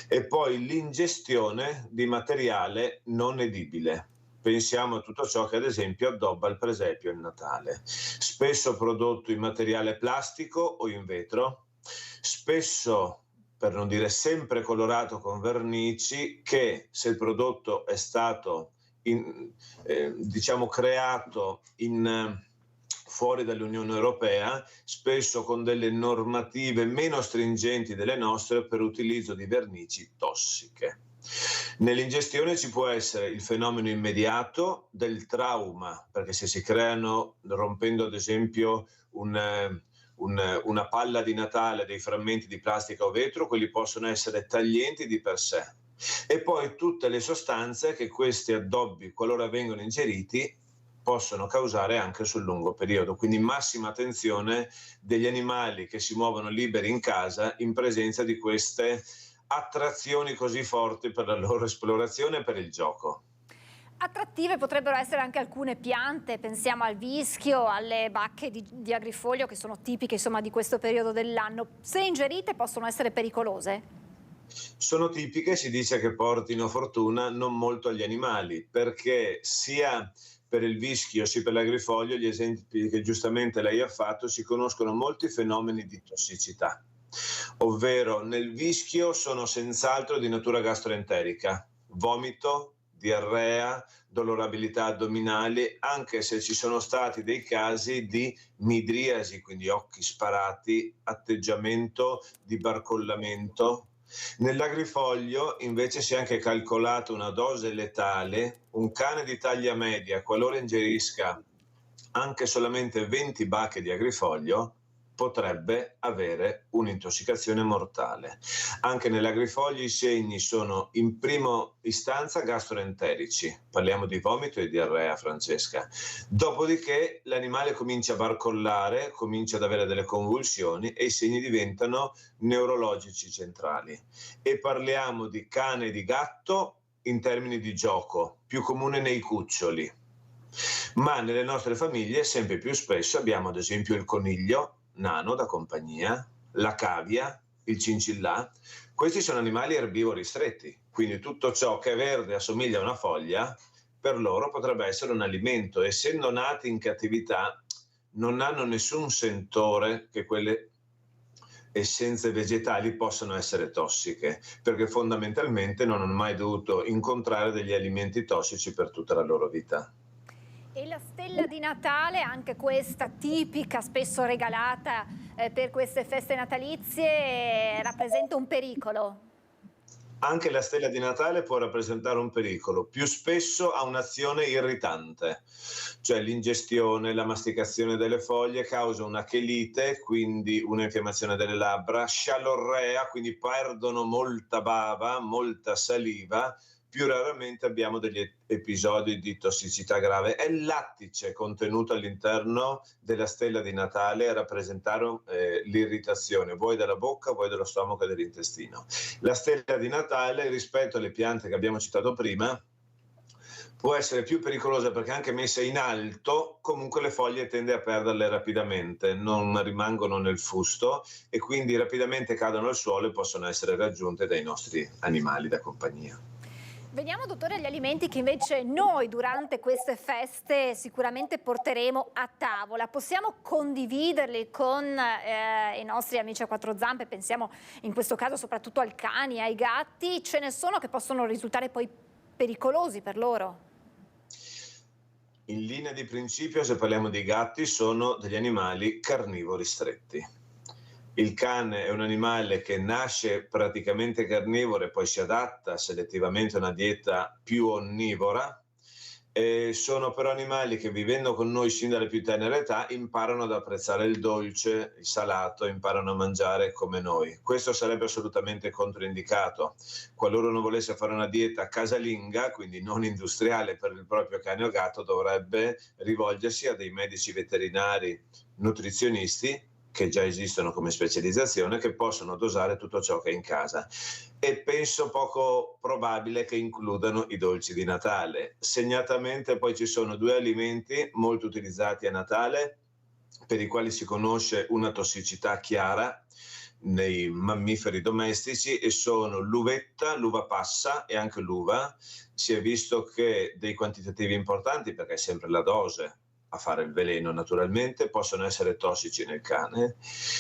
E poi l'ingestione di materiale non edibile. Pensiamo a tutto ciò che ad esempio addobba il presepio il Natale, spesso prodotto in materiale plastico o in vetro, spesso, per non dire sempre, colorato con vernici che, se il prodotto è stato creato fuori dall'Unione Europea, spesso con delle normative meno stringenti delle nostre per utilizzo di vernici tossiche. Nell'ingestione ci può essere il fenomeno immediato del trauma, perché se si creano, rompendo ad esempio una palla di Natale, dei frammenti di plastica o vetro, quelli possono essere taglienti di per sé. E poi tutte le sostanze che questi addobbi, qualora vengono ingeriti, possono causare anche sul lungo periodo. Quindi massima attenzione degli animali che si muovono liberi in casa in presenza di queste attrazioni così forti per la loro esplorazione e per il gioco. Attrattive potrebbero essere anche alcune piante, pensiamo al vischio, alle bacche di agrifoglio, che sono tipiche insomma di questo periodo dell'anno. Se ingerite possono essere pericolose? Sono tipiche, si dice che portino fortuna, non molto agli animali, perché sia per il vischio sia per l'agrifoglio, gli esempi che giustamente lei ha fatto, si conoscono molti fenomeni di tossicità. Ovvero nel vischio sono senz'altro di natura gastroenterica, vomito, diarrea, dolorabilità addominali, anche se ci sono stati dei casi di midriasi, quindi occhi sparati, atteggiamento di barcollamento. Nell'agrifoglio invece si è anche calcolata una dose letale. Un cane di taglia media, qualora ingerisca anche solamente 20 bacche di agrifoglio, potrebbe avere un'intossicazione mortale. Anche nell'agrifoglio i segni sono in prima istanza gastroenterici, parliamo di vomito e diarrea, Francesca. Dopodiché l'animale comincia a barcollare, comincia ad avere delle convulsioni e i segni diventano neurologici centrali. E parliamo di cane e di gatto in termini di gioco, più comune nei cuccioli. Ma nelle nostre famiglie sempre più spesso abbiamo ad esempio il coniglio nano da compagnia, la cavia, il cincillà. Questi sono animali erbivori stretti, quindi tutto ciò che è verde assomiglia a una foglia per loro potrebbe essere un alimento. Essendo nati in cattività non hanno nessun sentore che quelle essenze vegetali possano essere tossiche, perché fondamentalmente non hanno mai dovuto incontrare degli alimenti tossici per tutta la loro vita. E la stella di Natale, anche questa tipica, spesso regalata per queste feste natalizie, rappresenta un pericolo? Anche la stella di Natale può rappresentare un pericolo, più spesso ha un'azione irritante, cioè l'ingestione, la masticazione delle foglie causa una chelite, quindi un'infiammazione delle labbra, scialorrea, quindi perdono molta bava, molta saliva, più raramente abbiamo degli episodi di tossicità grave. È il lattice contenuto all'interno della stella di Natale a rappresentare l'irritazione, vuoi della bocca, vuoi dello stomaco e dell'intestino. La stella di Natale, rispetto alle piante che abbiamo citato prima, può essere più pericolosa perché anche messa in alto comunque le foglie tende a perderle rapidamente, non rimangono nel fusto e quindi rapidamente cadono al suolo e possono essere raggiunte dai nostri animali da compagnia. Veniamo, dottore, agli alimenti che invece noi durante queste feste sicuramente porteremo a tavola. Possiamo condividerli con i nostri amici a quattro zampe? Pensiamo in questo caso soprattutto al cani, ai gatti. Ce ne sono che possono risultare poi pericolosi per loro? In linea di principio, se parliamo di gatti, sono degli animali carnivori stretti. Il cane è un animale che nasce praticamente carnivoro e poi si adatta selettivamente a una dieta più onnivora. Sono però animali che, vivendo con noi sin dalle più tenere età, imparano ad apprezzare il dolce, il salato, imparano a mangiare come noi. Questo sarebbe assolutamente controindicato. Qualora uno volesse fare una dieta casalinga, quindi non industriale, per il proprio cane o gatto, dovrebbe rivolgersi a dei medici veterinari nutrizionisti, che già esistono come specializzazione, che possono dosare tutto ciò che è in casa. E penso poco probabile che includano i dolci di Natale. Segnatamente poi ci sono due alimenti molto utilizzati a Natale, per i quali si conosce una tossicità chiara nei mammiferi domestici, e sono l'uvetta, l'uva passa e anche l'uva. Si è visto che dei quantitativi importanti, perché è sempre la dose a fare il veleno naturalmente, possono essere tossici nel cane.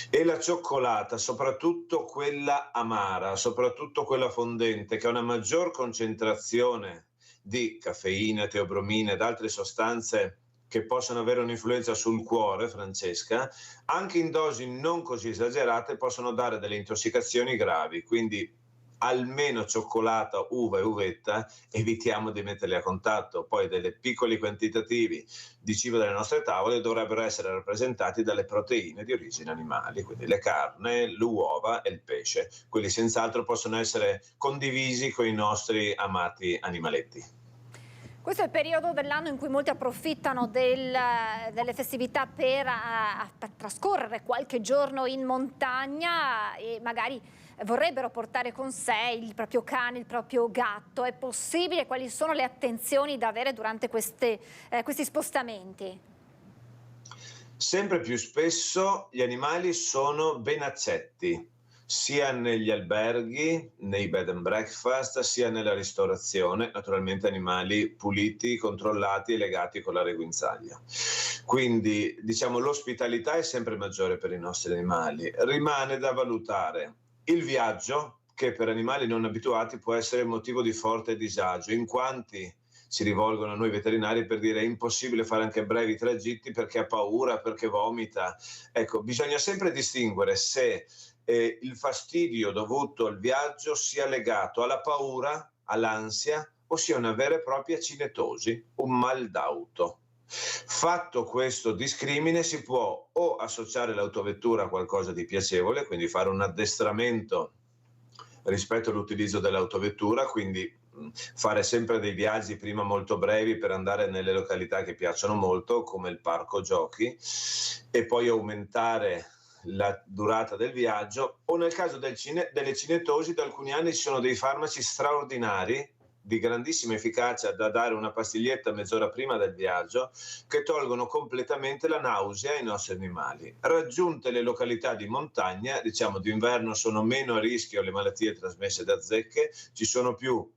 E la cioccolata, soprattutto quella amara, soprattutto quella fondente, che ha una maggior concentrazione di caffeina, teobromina ed altre sostanze che possono avere un'influenza sul cuore, Francesca, anche in dosi non così esagerate possono dare delle intossicazioni gravi. Quindi almeno cioccolata, uva e uvetta, evitiamo di metterli a contatto. Poi dei piccoli quantitativi di cibo delle nostre tavole dovrebbero essere rappresentati dalle proteine di origine animali, quindi le carne, le uova e il pesce. Quelli senz'altro possono essere condivisi con i nostri amati animaletti. Questo è il periodo dell'anno in cui molti approfittano delle festività per trascorrere qualche giorno in montagna e magari vorrebbero portare con sé il proprio cane, il proprio gatto. È possibile? Quali sono le attenzioni da avere durante questi spostamenti? Sempre più spesso gli animali sono ben accetti, sia negli alberghi, nei bed and breakfast, sia nella ristorazione, naturalmente animali puliti, controllati e legati con la reguinzaglia. Quindi, diciamo, l'ospitalità è sempre maggiore per i nostri animali. Rimane da valutare il viaggio, che per animali non abituati può essere motivo di forte disagio, in quanti si rivolgono a noi veterinari per dire è impossibile fare anche brevi tragitti perché ha paura, perché vomita. Ecco, bisogna sempre distinguere se il fastidio dovuto al viaggio sia legato alla paura, all'ansia, o sia una vera e propria cinetosi, un mal d'auto. Fatto questo discrimine, si può o associare l'autovettura a qualcosa di piacevole, quindi fare un addestramento rispetto all'utilizzo dell'autovettura, quindi fare sempre dei viaggi prima molto brevi per andare nelle località che piacciono molto, come il parco giochi, e poi aumentare la durata del viaggio. O nel caso delle cinetosi, da alcuni anni ci sono dei farmaci straordinari di grandissima efficacia da dare una pastiglietta mezz'ora prima del viaggio, che tolgono completamente la nausea ai nostri animali. Raggiunte le località di montagna, diciamo d'inverno, sono meno a rischio le malattie trasmesse da zecche, ci sono più,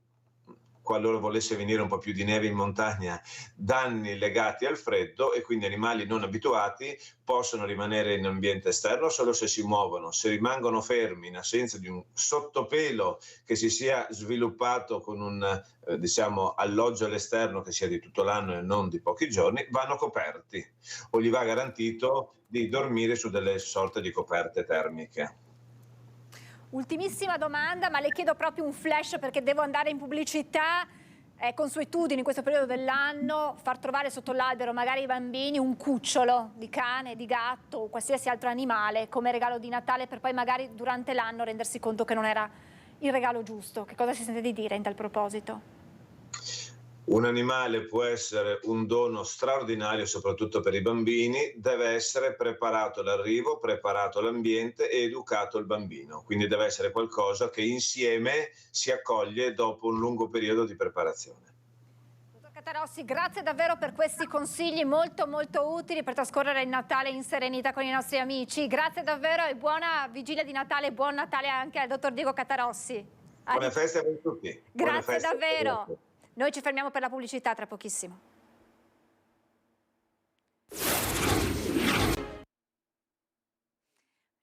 qualora volesse venire un po' più di neve in montagna, danni legati al freddo, e quindi animali non abituati possono rimanere in ambiente esterno solo se si muovono. Se rimangono fermi in assenza di un sottopelo che si sia sviluppato con un alloggio all'esterno che sia di tutto l'anno e non di pochi giorni, vanno coperti o gli va garantito di dormire su delle sorte di coperte termiche. Ultimissima domanda, ma le chiedo proprio un flash perché devo andare in pubblicità. È consuetudine in questo periodo dell'anno far trovare sotto l'albero magari ai bambini un cucciolo di cane, di gatto o qualsiasi altro animale come regalo di Natale, per poi magari durante l'anno rendersi conto che non era il regalo giusto. Che cosa si sente di dire in tal proposito? Un animale può essere un dono straordinario, soprattutto per i bambini, deve essere preparato l'arrivo, preparato l'ambiente e educato il bambino. Quindi deve essere qualcosa che insieme si accoglie dopo un lungo periodo di preparazione. Dottor Catarossi, grazie davvero per questi consigli molto utili per trascorrere il Natale in serenità con i nostri amici. Grazie davvero e buona vigilia di Natale e buon Natale anche al dottor Diego Catarossi. Buone feste a voi tutti. Grazie davvero. Noi ci fermiamo per la pubblicità tra pochissimo.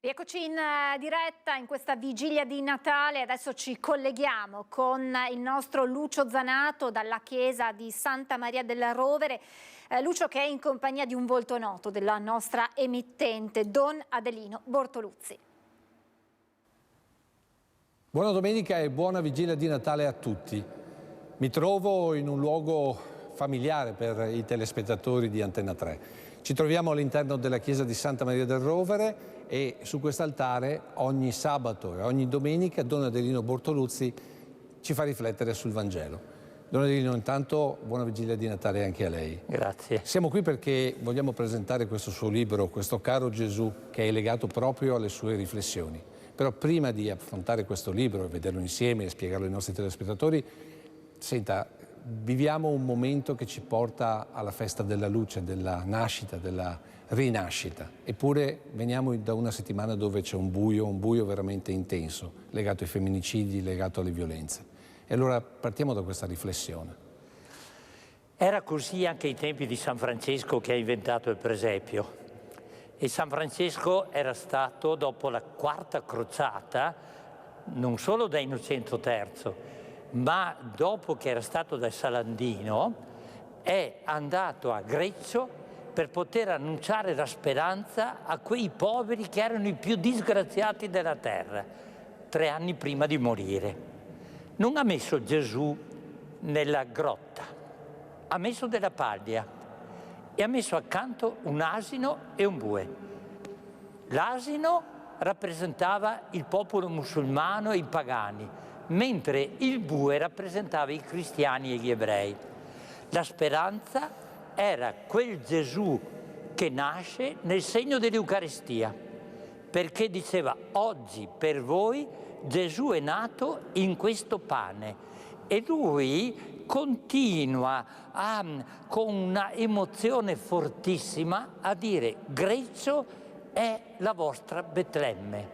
Rieccoci in diretta in questa vigilia di Natale. Adesso ci colleghiamo con il nostro Lucio Zanato dalla chiesa di Santa Maria del Rovere. Lucio che è in compagnia di un volto noto della nostra emittente, Don Adelino Bortoluzzi. Buona domenica e buona vigilia di Natale a tutti. Mi trovo in un luogo familiare per i telespettatori di Antenna 3. Ci troviamo all'interno della chiesa di Santa Maria del Rovere e su quest'altare ogni sabato e ogni domenica Don Adelino Bortoluzzi ci fa riflettere sul Vangelo. Don Adelino, intanto buona vigilia di Natale anche a lei. Grazie. Siamo qui perché vogliamo presentare questo suo libro, questo Caro Gesù, che è legato proprio alle sue riflessioni. Però prima di affrontare questo libro e vederlo insieme e spiegarlo ai nostri telespettatori, senta, viviamo un momento che ci porta alla festa della luce, della nascita, della rinascita. Eppure veniamo da una settimana dove c'è un buio veramente intenso, legato ai femminicidi, legato alle violenze. E allora partiamo da questa riflessione. Era così anche ai tempi di San Francesco che ha inventato il presepio. E San Francesco era stato, dopo la quarta crociata, non solo da Innocento III, ma dopo che era stato da Salandino, è andato a Greccio per poter annunciare la speranza a quei poveri che erano i più disgraziati della terra, 3 anni prima di morire. Non ha messo Gesù nella grotta, ha messo della paglia e ha messo accanto un asino e un bue. L'asino rappresentava il popolo musulmano e i pagani, mentre il bue rappresentava i cristiani e gli ebrei. La speranza era quel Gesù che nasce nel segno dell'Eucaristia, perché diceva: oggi per voi Gesù è nato in questo pane. E lui continua con una emozione fortissima a dire: Greccio è la vostra Betlemme.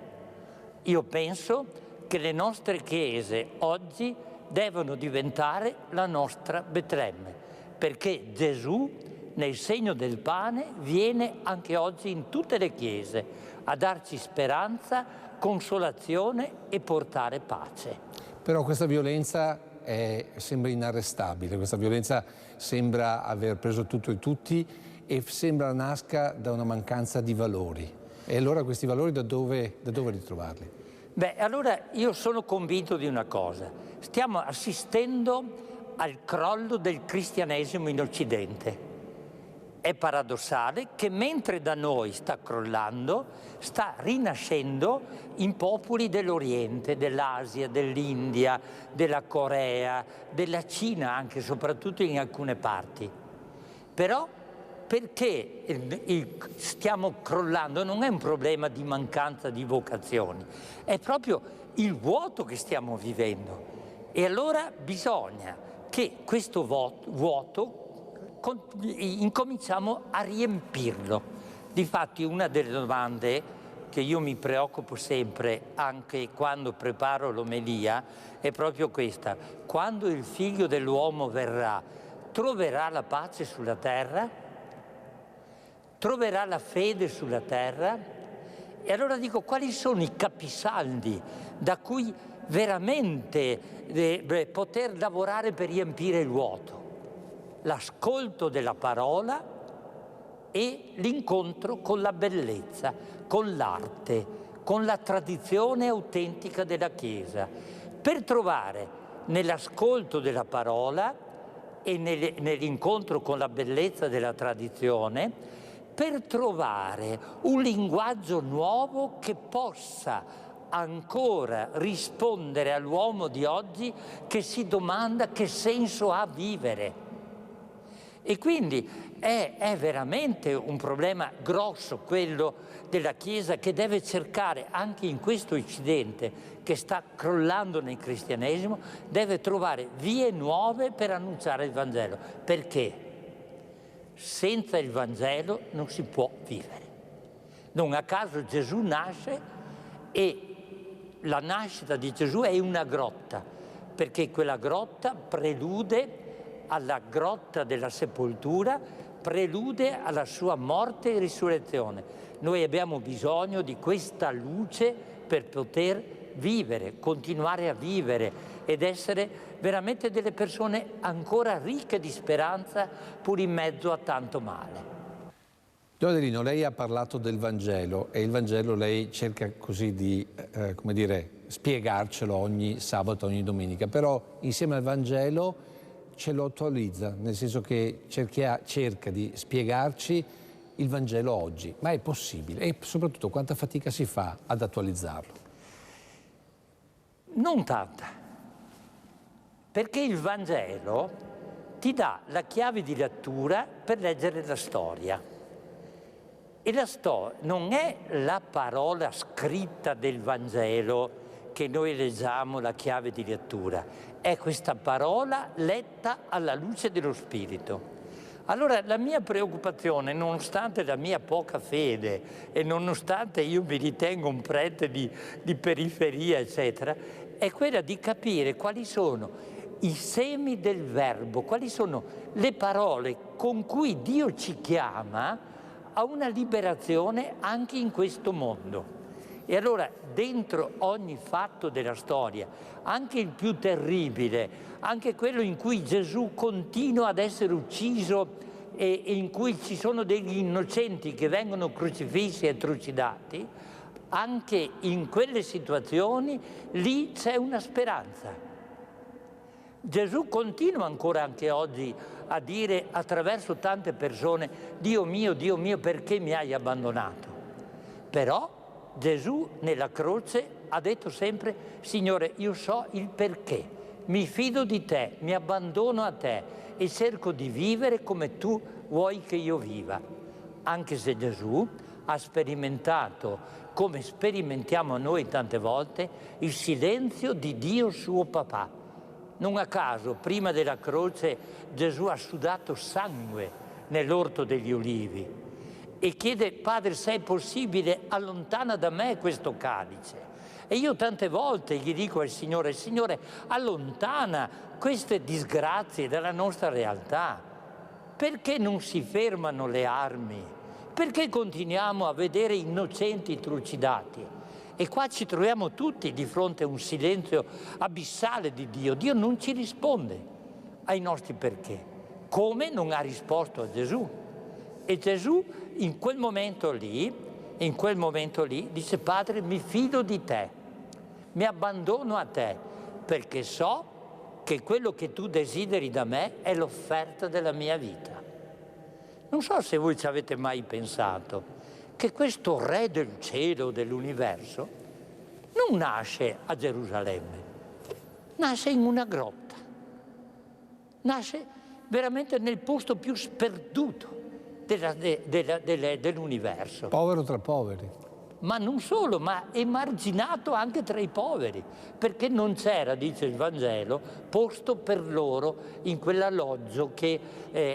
Io penso che le nostre chiese oggi devono diventare la nostra Betlemme, perché Gesù, nel segno del pane, viene anche oggi in tutte le chiese a darci speranza, consolazione e portare pace. Però questa violenza sembra inarrestabile, questa violenza sembra aver preso tutto e tutti e sembra nasca da una mancanza di valori. E allora questi valori da dove ritrovarli? Beh, allora io sono convinto di una cosa. Stiamo assistendo al crollo del cristianesimo in Occidente. È paradossale che mentre da noi sta crollando, sta rinascendo in popoli dell'Oriente, dell'Asia, dell'India, della Corea, della Cina anche, soprattutto in alcune parti. Però perché stiamo crollando? Non è un problema di mancanza di vocazioni, è proprio il vuoto che stiamo vivendo. E allora bisogna che questo vuoto incominciamo a riempirlo. Difatti una delle domande che io mi preoccupo sempre, anche quando preparo l'omelia, è proprio questa: quando il Figlio dell'uomo verrà, troverà la pace sulla terra? Troverà la fede sulla terra? E allora dico, quali sono i capisaldi da cui veramente poter lavorare per riempire il vuoto? L'ascolto della parola e l'incontro con la bellezza, con l'arte, con la tradizione autentica della Chiesa, per trovare nell'ascolto della parola e nell'incontro con la bellezza della tradizione, per trovare un linguaggio nuovo che possa ancora rispondere all'uomo di oggi che si domanda che senso ha vivere. E quindi è veramente un problema grosso quello della Chiesa, che deve cercare anche in questo Occidente che sta crollando nel cristianesimo, deve trovare vie nuove per annunciare il Vangelo. Perché senza il Vangelo non si può vivere. Non a caso Gesù nasce, e la nascita di Gesù è una grotta, perché quella grotta prelude alla grotta della sepoltura, prelude alla sua morte e risurrezione. Noi abbiamo bisogno di questa luce per poter vivere, continuare a vivere ed essere veramente delle persone ancora ricche di speranza pur in mezzo a tanto male. Giodelino, lei ha parlato del Vangelo, e il Vangelo lei cerca così di, come dire, spiegarcelo ogni sabato, ogni domenica, però insieme al Vangelo ce lo attualizza, nel senso che cerca di spiegarci il Vangelo oggi. Ma è possibile? E soprattutto quanta fatica si fa ad attualizzarlo? Non tanta, perché il Vangelo ti dà la chiave di lettura per leggere la storia. E la storia non è la parola scritta del Vangelo che noi leggiamo, la chiave di lettura, è questa parola letta alla luce dello Spirito. Allora la mia preoccupazione, nonostante la mia poca fede e nonostante io mi ritengo un prete di periferia, eccetera, è quella di capire quali sono i semi del verbo, quali sono le parole con cui Dio ci chiama a una liberazione anche in questo mondo. E allora dentro ogni fatto della storia, anche il più terribile, anche quello in cui Gesù continua ad essere ucciso e in cui ci sono degli innocenti che vengono crocifissi e trucidati, anche in quelle situazioni lì c'è una speranza. Gesù continua ancora anche oggi a dire attraverso tante persone: Dio mio, perché mi hai abbandonato? Però Gesù nella croce ha detto sempre: Signore, io so il perché, mi fido di te, mi abbandono a te e cerco di vivere come tu vuoi che io viva. Anche se Gesù ha sperimentato, come sperimentiamo noi tante volte, il silenzio di Dio suo papà. Non a caso, prima della croce, Gesù ha sudato sangue nell'orto degli ulivi e chiede: Padre, se è possibile, allontana da me questo calice. E io tante volte gli dico al Signore: Signore, allontana queste disgrazie dalla nostra realtà. Perché non si fermano le armi? Perché continuiamo a vedere innocenti trucidati? E qua ci troviamo tutti di fronte a un silenzio abissale di Dio. Dio non ci risponde ai nostri perché, come non ha risposto a Gesù. E Gesù in quel momento lì dice: Padre, mi fido di te, mi abbandono a te, perché so che quello che tu desideri da me è l'offerta della mia vita. Non so se voi ci avete mai pensato che questo Re del cielo, dell'universo, non nasce a Gerusalemme, nasce in una grotta, nasce veramente nel posto più sperduto dell'universo. Povero tra poveri. Ma non solo, ma emarginato anche tra i poveri, perché non c'era, dice il Vangelo, posto per loro in quell'alloggio che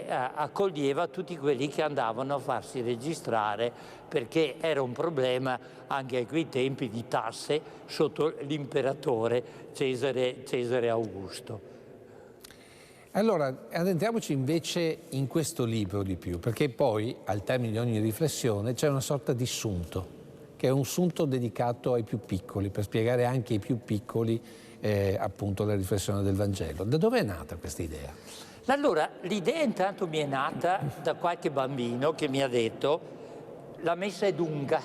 accoglieva tutti quelli che andavano a farsi registrare, perché era un problema anche a quei tempi di tasse sotto l'imperatore Cesare Augusto. Allora, addentriamoci invece in questo libro di più, perché poi, al termine di ogni riflessione, c'è una sorta di sunto, che è un sunto dedicato ai più piccoli, per spiegare anche ai più piccoli appunto la riflessione del Vangelo. Da dove è nata questa idea? Allora, l'idea intanto mi è nata da qualche bambino che mi ha detto: la messa è lunga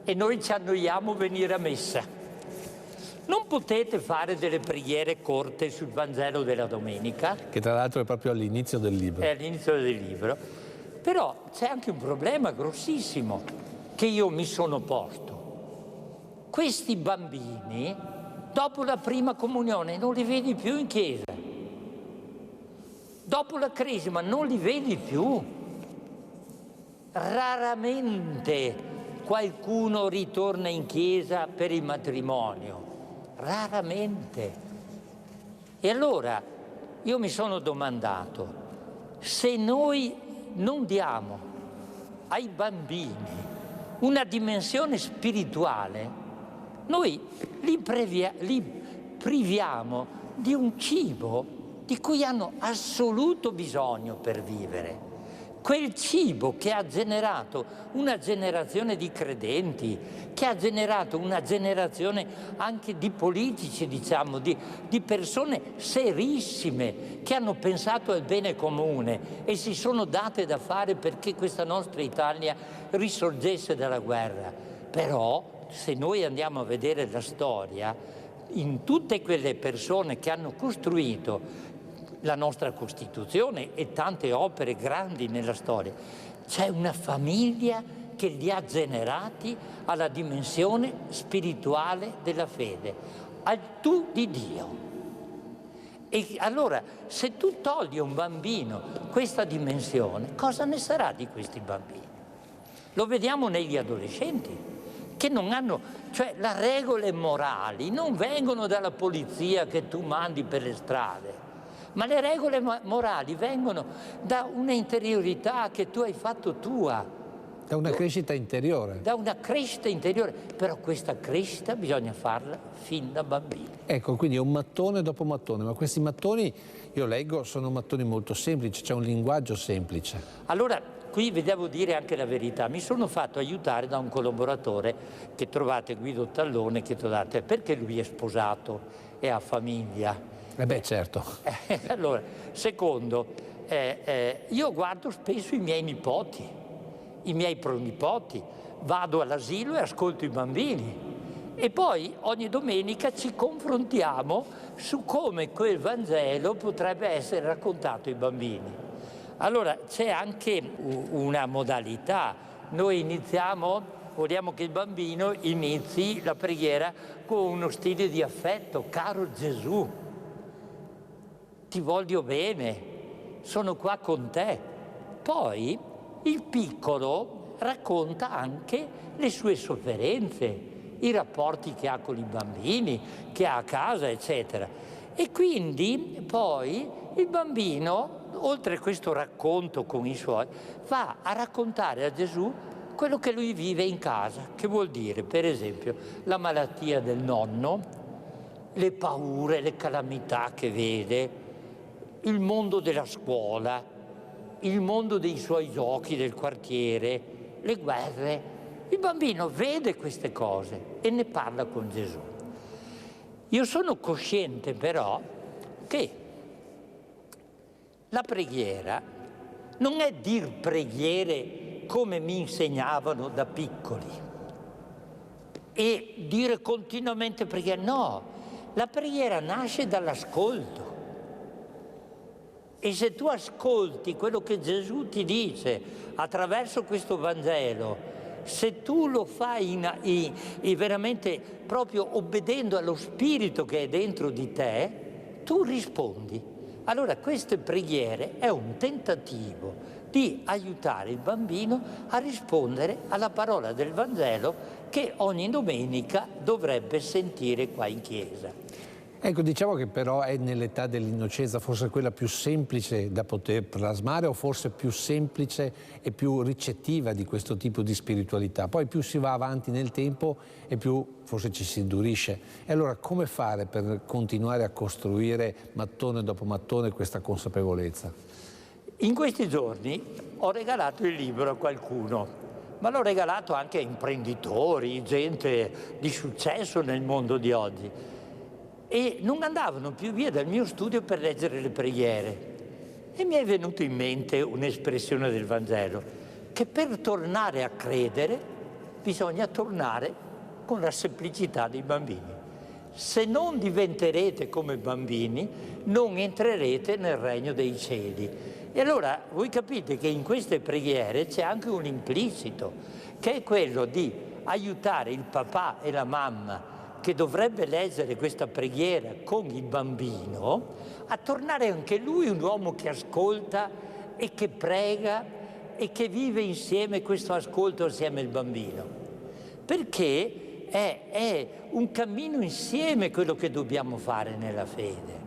e noi ci annoiamo a venire a messa. Non potete fare delle preghiere corte sul Vangelo della domenica? Che tra l'altro è proprio all'inizio del libro. È all'inizio del libro. Però c'è anche un problema grossissimo che io mi sono posto. questi bambini, dopo la prima comunione, non li vedi più in chiesa. Dopo la cresima non li vedi più. Raramente qualcuno ritorna in chiesa per il matrimonio. Raramente. E allora io mi sono domandato, se noi non diamo ai bambini una dimensione spirituale, noi li priviamo di un cibo di cui hanno assoluto bisogno per vivere. Quel cibo che ha generato una generazione di credenti, che ha generato una generazione anche di politici, diciamo, di persone serissime che hanno pensato al bene comune e si sono date da fare perché questa nostra Italia risorgesse dalla guerra. Però, se noi andiamo a vedere la storia, in tutte quelle persone che hanno costruito la nostra Costituzione e tante opere grandi nella storia, c'è una famiglia che li ha generati alla dimensione spirituale della fede, al tu di Dio. E allora, se tu togli a un bambino questa dimensione, cosa ne sarà di questi bambini? Lo vediamo negli adolescenti, che non hanno, cioè le regole morali non vengono dalla polizia che tu mandi per le strade, ma le regole morali vengono da una interiorità che tu hai fatto tua. Da una crescita interiore. Da una crescita interiore, però questa crescita bisogna farla fin da bambini. Ecco, quindi è un mattone dopo mattone, ma questi mattoni, io leggo, sono mattoni molto semplici, c'è un linguaggio semplice. Allora, qui vi devo dire anche la verità, mi sono fatto aiutare da un collaboratore che trovate, Guido Tallone, che trovate, perché lui è sposato e ha famiglia. Beh, certo. Allora, secondo, io guardo spesso i miei nipoti, i miei pronipoti, vado all'asilo e ascolto i bambini e poi ogni domenica ci confrontiamo su come quel Vangelo potrebbe essere raccontato ai bambini. Allora c'è anche una modalità, noi vogliamo che il bambino inizi la preghiera con uno stile di affetto: caro Gesù, ti voglio bene, sono qua con te. Poi il piccolo racconta anche le sue sofferenze, i rapporti che ha con i bambini, che ha a casa, eccetera. E quindi poi il bambino, oltre a questo racconto con i suoi, va a raccontare a Gesù quello che lui vive in casa, che vuol dire, per esempio, la malattia del nonno, le paure, le calamità che vede, il mondo della scuola, il mondo dei suoi giochi del quartiere, le guerre. Il bambino vede queste cose e ne parla con Gesù. Io sono cosciente però che la preghiera non è dir preghiere come mi insegnavano da piccoli e dire continuamente preghiera. No, la preghiera nasce dall'ascolto. E se tu ascolti quello che Gesù ti dice attraverso questo Vangelo, se tu lo fai veramente proprio obbedendo allo spirito che è dentro di te, tu rispondi. Allora queste preghiere è un tentativo di aiutare il bambino a rispondere alla parola del Vangelo che ogni domenica dovrebbe sentire qua in chiesa. Ecco, diciamo che però è nell'età dell'innocenza forse quella più semplice da poter plasmare, o forse più semplice e più ricettiva di questo tipo di spiritualità. Poi più si va avanti nel tempo e più forse ci si indurisce. E allora come fare per continuare a costruire mattone dopo mattone questa consapevolezza? In questi giorni ho regalato il libro a qualcuno, ma l'ho regalato anche a imprenditori, gente di successo nel mondo di oggi. E non andavano più via dal mio studio per leggere le preghiere. E mi è venuto in mente un'espressione del Vangelo, che per tornare a credere bisogna tornare con la semplicità dei bambini. Se non diventerete come bambini, non entrerete nel regno dei cieli. E allora voi capite che in queste preghiere c'è anche un implicito, che è quello di aiutare il papà e la mamma che dovrebbe leggere questa preghiera con il bambino a tornare anche lui un uomo che ascolta e che prega e che vive insieme questo ascolto assieme al bambino. Perché è un cammino insieme quello che dobbiamo fare nella fede.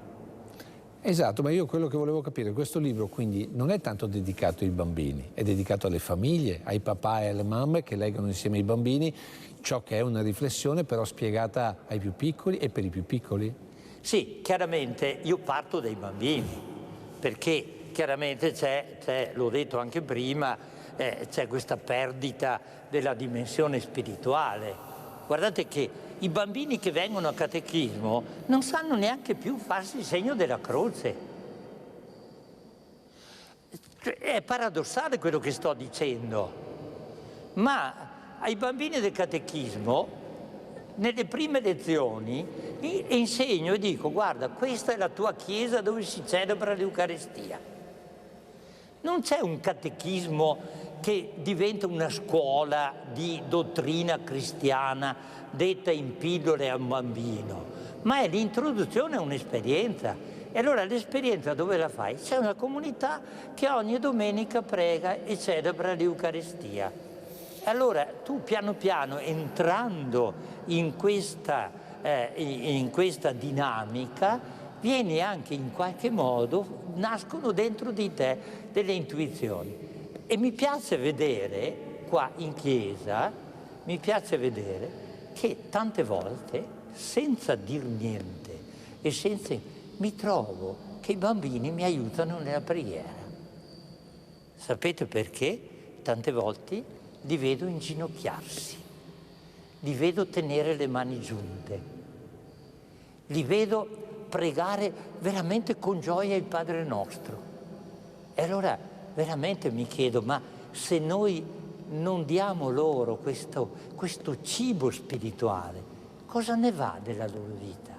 Esatto, ma io quello che volevo capire, questo libro quindi non è tanto dedicato ai bambini, è dedicato alle famiglie, ai papà e alle mamme che leggono insieme ai bambini ciò che è una riflessione però spiegata ai più piccoli e per i più piccoli? Sì, chiaramente io parto dai bambini, perché chiaramente c'è, l'ho detto anche prima, c'è questa perdita della dimensione spirituale. Guardate che i bambini che vengono a catechismo non sanno neanche più farsi il segno della croce. È paradossale quello che sto dicendo, ma ai bambini del catechismo, nelle prime lezioni, insegno e dico: guarda, questa è la tua chiesa dove si celebra l'Eucaristia. Non c'è un catechismo che diventa una scuola di dottrina cristiana detta in pillole a un bambino, ma è l'introduzione a un'esperienza. E allora l'esperienza dove la fai? C'è una comunità che ogni domenica prega e celebra l'Eucaristia. Allora tu piano piano, entrando in questa dinamica, vieni anche in qualche modo, nascono dentro di te delle intuizioni. E mi piace vedere, qua in chiesa, mi piace vedere che tante volte, senza dir niente e senza, mi trovo che i bambini mi aiutano nella preghiera. Sapete perché? Tante volte li vedo inginocchiarsi, li vedo tenere le mani giunte, li vedo pregare veramente con gioia il Padre Nostro. E allora veramente mi chiedo, ma se noi non diamo loro questo cibo spirituale, cosa ne va della loro vita?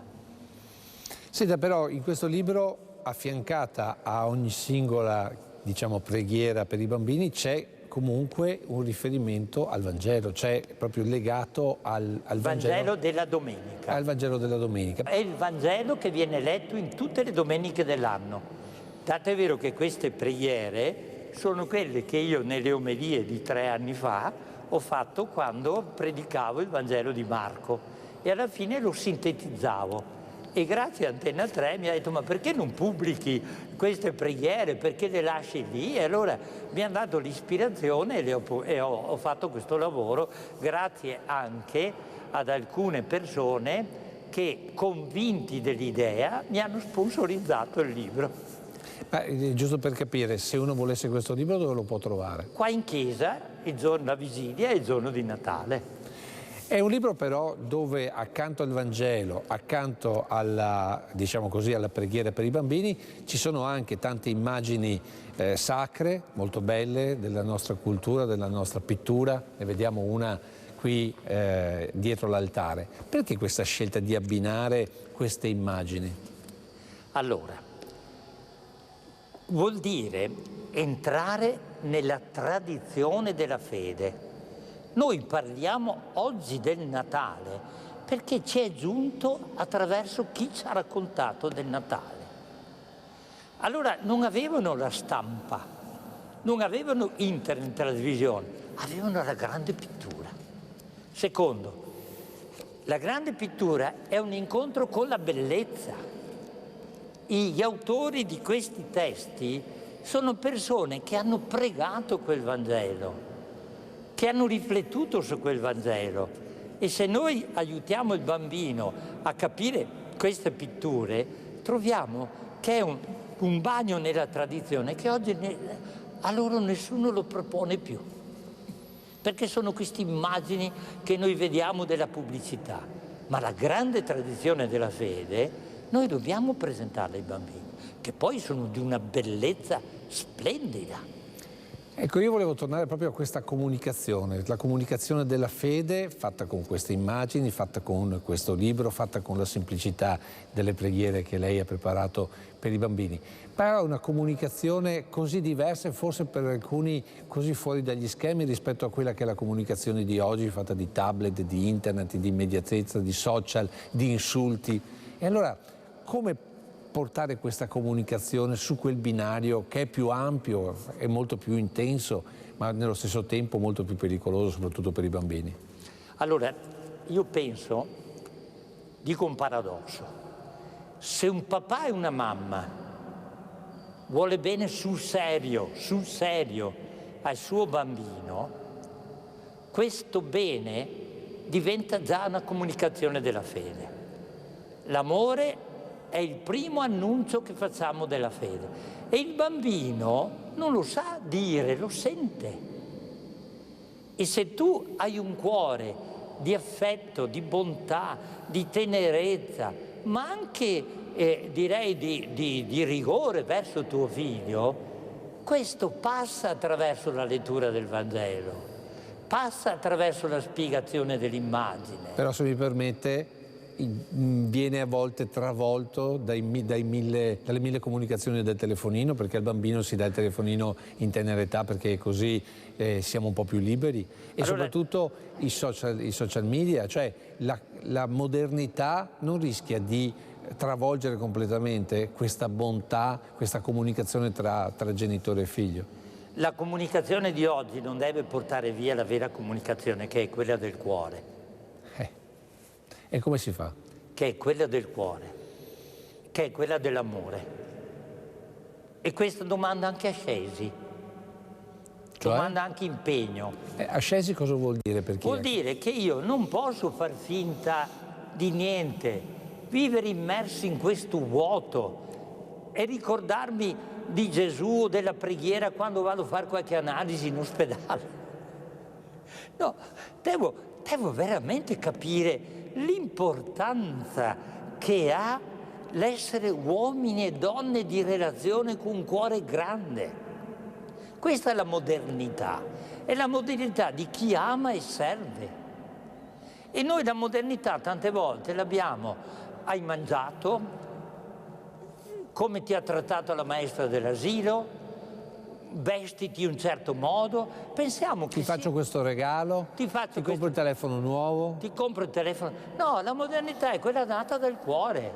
Senta, però in questo libro, affiancata a ogni singola, diciamo, preghiera per i bambini, c'è comunque un riferimento al Vangelo, cioè proprio legato al Vangelo della domenica. Al Vangelo della domenica. È il Vangelo che viene letto in tutte le domeniche dell'anno. Tanto è vero che queste preghiere sono quelle che io nelle omelie di 3 anni fa ho fatto quando predicavo il Vangelo di Marco e alla fine lo sintetizzavo. E grazie a Antena 3 mi ha detto: ma perché non pubblichi queste preghiere, perché le lasci lì? E allora mi hanno dato l'ispirazione e ho fatto questo lavoro grazie anche ad alcune persone che, convinti dell'idea, mi hanno sponsorizzato il libro. Ma, giusto per capire, se uno volesse questo libro dove lo può trovare? Qua in chiesa, il giorno della vigilia e il giorno di Natale. È un libro però dove accanto al Vangelo, accanto alla, diciamo così, alla preghiera per i bambini, ci sono anche tante immagini sacre, molto belle, della nostra cultura, della nostra pittura. Ne vediamo una qui dietro l'altare. Perché questa scelta di abbinare queste immagini? Allora, vuol dire entrare nella tradizione della fede. Noi parliamo oggi del Natale perché ci è giunto attraverso chi ci ha raccontato del Natale. Allora non avevano la stampa, non avevano internet, televisione, avevano la grande pittura. Secondo, la grande pittura è un incontro con la bellezza. Gli autori di questi testi sono persone che hanno pregato quel Vangelo, che hanno riflettuto su quel Vangelo. E se noi aiutiamo il bambino a capire queste pitture, troviamo che è un bagno nella tradizione che oggi a loro nessuno lo propone più. Perché sono queste immagini che noi vediamo della pubblicità. Ma la grande tradizione della fede noi dobbiamo presentarla ai bambini, che poi sono di una bellezza splendida. Ecco, io volevo tornare proprio a questa comunicazione, la comunicazione della fede fatta con queste immagini, fatta con questo libro, fatta con la semplicità delle preghiere che lei ha preparato per i bambini. Però è una comunicazione così diversa e forse per alcuni così fuori dagli schemi rispetto a quella che è la comunicazione di oggi, fatta di tablet, di internet, di immediatezza, di social, di insulti. E allora come portare questa comunicazione su quel binario che è più ampio, è molto più intenso, ma nello stesso tempo molto più pericoloso, soprattutto per i bambini? Allora, io penso, dico un paradosso, se un papà e una mamma vuole bene sul serio al suo bambino, questo bene diventa già una comunicazione della fede. L'amore è il primo annuncio che facciamo della fede e il bambino non lo sa dire, lo sente. E se tu hai un cuore di affetto, di bontà, di tenerezza, ma anche direi di rigore verso tuo figlio, questo passa attraverso la lettura del Vangelo, passa attraverso la spiegazione dell'immagine. Però se mi permette, viene a volte travolto dalle mille comunicazioni del telefonino, perché al bambino si dà il telefonino in tenera età perché così siamo un po' più liberi, e allora, soprattutto i social media, cioè la modernità non rischia di travolgere completamente questa bontà, questa comunicazione tra genitore e figlio. La comunicazione di oggi non deve portare via la vera comunicazione, che è quella del cuore. E come si fa? Che è quella del cuore, che è quella dell'amore. E questo domanda anche ascesi, cioè? Domanda anche impegno. Ascesi cosa vuol dire per chi? Vuol dire che io non posso far finta di niente, vivere immersi in questo vuoto e ricordarmi di Gesù, della preghiera quando vado a fare qualche analisi in ospedale. No, devo veramente capire l'importanza che ha l'essere uomini e donne di relazione con un cuore grande. Questa è la modernità di chi ama e serve. E noi la modernità tante volte l'abbiamo: hai mangiato, come ti ha trattato la maestra dell'asilo, vestiti in un certo modo, pensiamo che ti faccio questo regalo, ti compro il telefono nuovo. Ti compro il telefono. No, la modernità è quella nata dal cuore.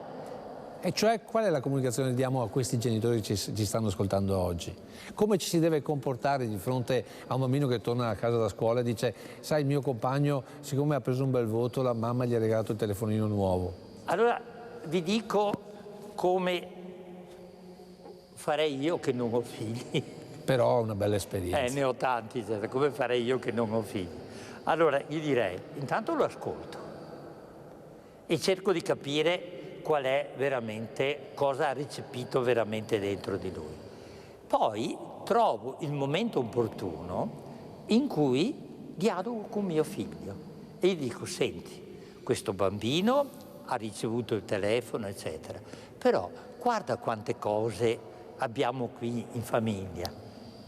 E cioè qual è la comunicazione che diamo a questi genitori che ci stanno ascoltando oggi? Come ci si deve comportare di fronte a un bambino che torna a casa da scuola e dice: sai, il mio compagno, siccome ha preso un bel voto, la mamma gli ha regalato il telefonino nuovo? Allora vi dico come farei io che non ho figli. Però ho una bella esperienza. Ne ho tanti, come farei io che non ho figli? Allora, gli direi, intanto lo ascolto e cerco di capire qual è veramente, cosa ha recepito veramente dentro di lui. Poi trovo il momento opportuno in cui dialogo con mio figlio e gli dico: senti, questo bambino ha ricevuto il telefono, eccetera, però guarda quante cose abbiamo qui in famiglia.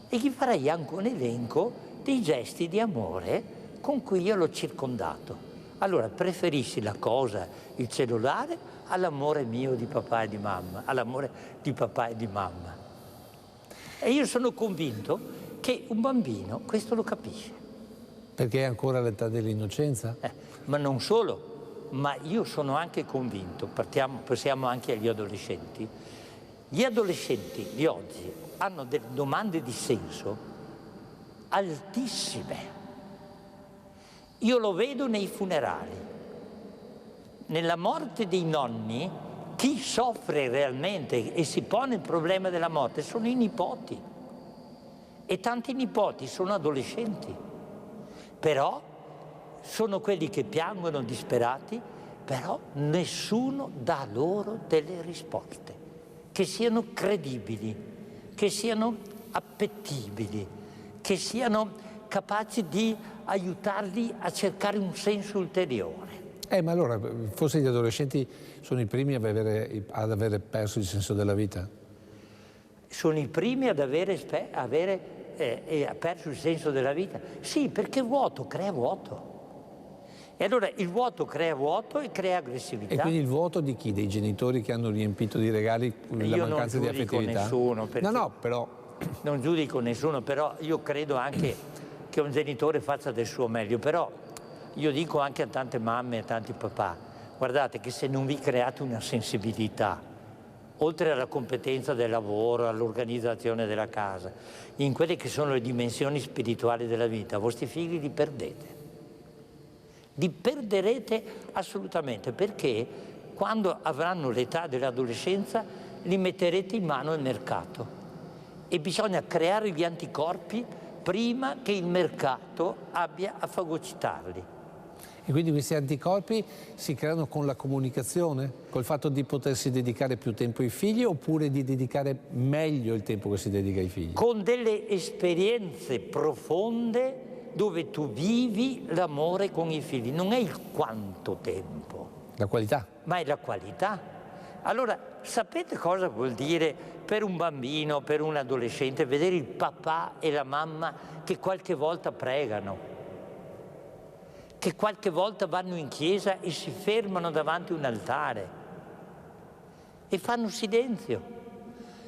E gli farei anche un elenco dei gesti di amore con cui io l'ho circondato. Allora, preferisci la cosa, il cellulare, all'amore mio di papà e di mamma, all'amore di papà e di mamma. E io sono convinto che un bambino questo lo capisce. Perché è ancora all'età dell'innocenza? Ma non solo, ma io sono anche convinto, passiamo anche agli adolescenti. Gli adolescenti di oggi hanno delle domande di senso altissime. Io lo vedo nei funerali. Nella morte dei nonni, chi soffre realmente e si pone il problema della morte sono i nipoti. E tanti nipoti sono adolescenti. Però sono quelli che piangono disperati, però nessuno dà loro delle risposte che siano credibili, che siano appetibili, che siano capaci di aiutarli a cercare un senso ulteriore. Ma allora, forse gli adolescenti sono i primi ad avere perso il senso della vita? Sono i primi ad avere e ha perso il senso della vita? Sì, perché vuoto crea vuoto. E allora il vuoto crea vuoto e crea aggressività. E quindi il vuoto di chi? Dei genitori che hanno riempito di regali la mancanza di affettività? Nessuno, No, però... Non giudico nessuno, però io credo anche che un genitore faccia del suo meglio. Però io dico anche a tante mamme e a tanti papà, guardate che se non vi create una sensibilità, oltre alla competenza del lavoro, all'organizzazione della casa, in quelle che sono le dimensioni spirituali della vita, vostri figli li perdete. Li perderete assolutamente, perché quando avranno l'età dell'adolescenza li metterete in mano al mercato e bisogna creare gli anticorpi prima che il mercato abbia a fagocitarli. E quindi questi anticorpi si creano con la comunicazione, col fatto di potersi dedicare più tempo ai figli, oppure di dedicare meglio il tempo che si dedica ai figli? Con delle esperienze profonde dove tu vivi l'amore con i figli. Non è il quanto tempo. La qualità. Ma è la qualità. Allora, sapete cosa vuol dire per un bambino, per un adolescente, vedere il papà e la mamma che qualche volta pregano, che qualche volta vanno in chiesa e si fermano davanti a un altare e fanno silenzio?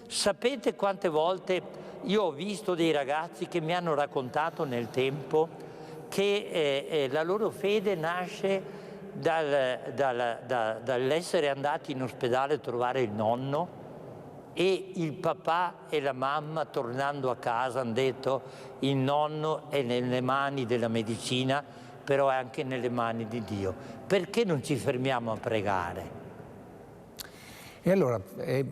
Sapete quante volte io ho visto dei ragazzi che mi hanno raccontato nel tempo che la loro fede nasce dall'essere andati in ospedale a trovare il nonno, e il papà e la mamma tornando a casa hanno detto: il nonno è nelle mani della medicina, però è anche nelle mani di Dio. Perché non ci fermiamo a pregare? E allora è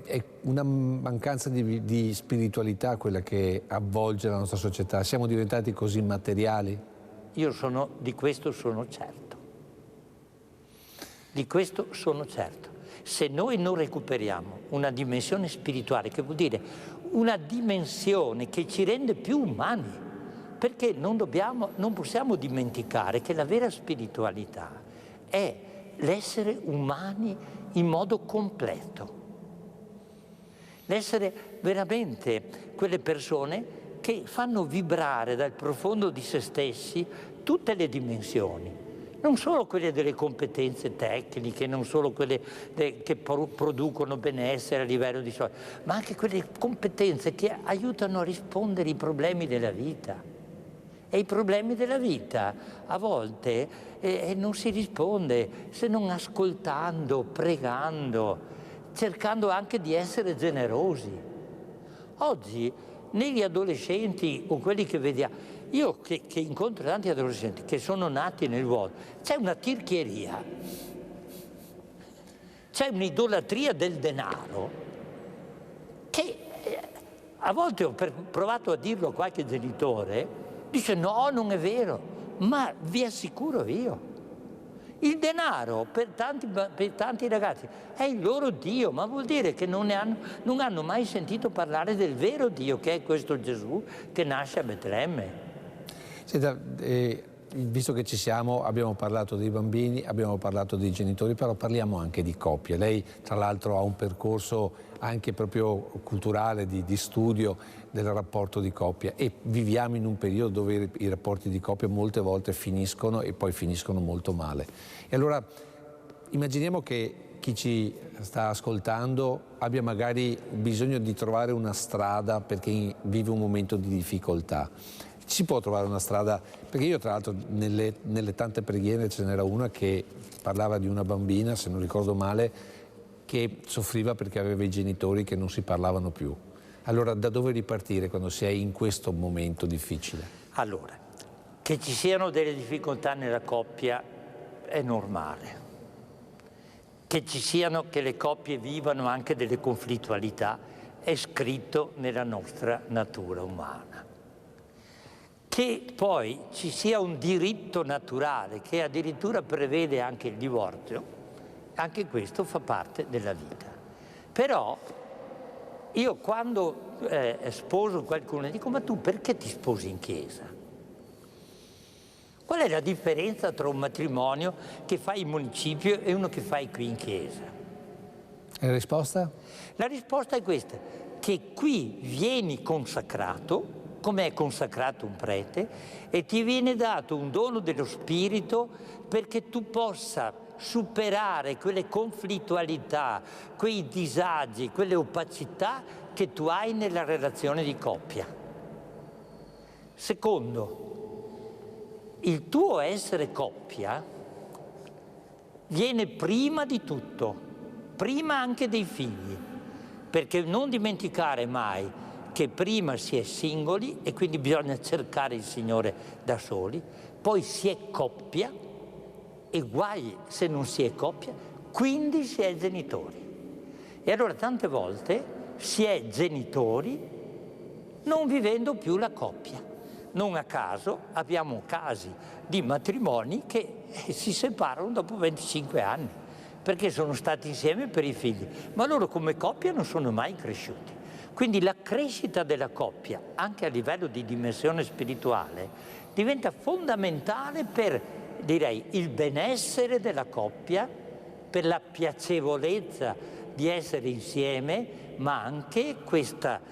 una mancanza di spiritualità quella che avvolge la nostra società? Siamo diventati così materiali? Io di questo sono certo. Di questo sono certo. Se noi non recuperiamo una dimensione spirituale, che vuol dire una dimensione che ci rende più umani, perché non possiamo dimenticare che la vera spiritualità è l'essere umani in modo completo. L'essere veramente quelle persone che fanno vibrare dal profondo di se stessi tutte le dimensioni. Non solo quelle delle competenze tecniche, non solo quelle che producono benessere a livello di soldi, ma anche quelle competenze che aiutano a rispondere ai problemi della vita. E i problemi della vita a volte non si risponde se non ascoltando, pregando, cercando anche di essere generosi. Oggi negli adolescenti o quelli che vediamo, io che incontro tanti adolescenti che sono nati nel vuoto, c'è una tirchieria, c'è un'idolatria del denaro che a volte ho provato a dirlo a qualche genitore, dice no, non è vero, ma vi assicuro io, il denaro per tanti ragazzi è il loro Dio, ma vuol dire che non hanno mai sentito parlare del vero Dio, che è questo Gesù che nasce a Betlemme. Senta, visto che ci siamo, abbiamo parlato dei bambini, abbiamo parlato dei genitori, però parliamo anche di coppie. Lei tra l'altro ha un percorso anche proprio culturale, di studio del rapporto di coppia, e viviamo in un periodo dove i rapporti di coppia molte volte finiscono e poi finiscono molto male. E allora immaginiamo che chi ci sta ascoltando abbia magari bisogno di trovare una strada perché vive un momento di difficoltà. Si può trovare una strada? Perché io tra l'altro nelle tante preghiere ce n'era una che parlava di una bambina, se non ricordo male, che soffriva perché aveva i genitori che non si parlavano più. Allora da dove ripartire quando si è in questo momento difficile? Allora, che ci siano delle difficoltà nella coppia è normale. Che le coppie vivano anche delle conflittualità è scritto nella nostra natura umana. Che poi ci sia un diritto naturale che addirittura prevede anche il divorzio, anche questo fa parte della vita. Però io quando sposo qualcuno dico: ma tu perché ti sposi in chiesa? Qual è la differenza tra un matrimonio che fai in municipio e uno che fai qui in chiesa? E la risposta? La risposta è questa, che qui vieni consacrato come è consacrato un prete, e ti viene dato un dono dello Spirito perché tu possa superare quelle conflittualità, quei disagi, quelle opacità che tu hai nella relazione di coppia. Secondo, il tuo essere coppia viene prima di tutto, prima anche dei figli, perché non dimenticare mai che prima si è singoli e quindi bisogna cercare il Signore da soli, poi si è coppia e guai se non si è coppia, quindi si è genitori. E allora tante volte si è genitori non vivendo più la coppia. Non a caso abbiamo casi di matrimoni che si separano dopo 25 anni, perché sono stati insieme per i figli, ma loro come coppia non sono mai cresciuti. Quindi la crescita della coppia, anche a livello di dimensione spirituale, diventa fondamentale per, direi, il benessere della coppia, per la piacevolezza di essere insieme, ma anche questa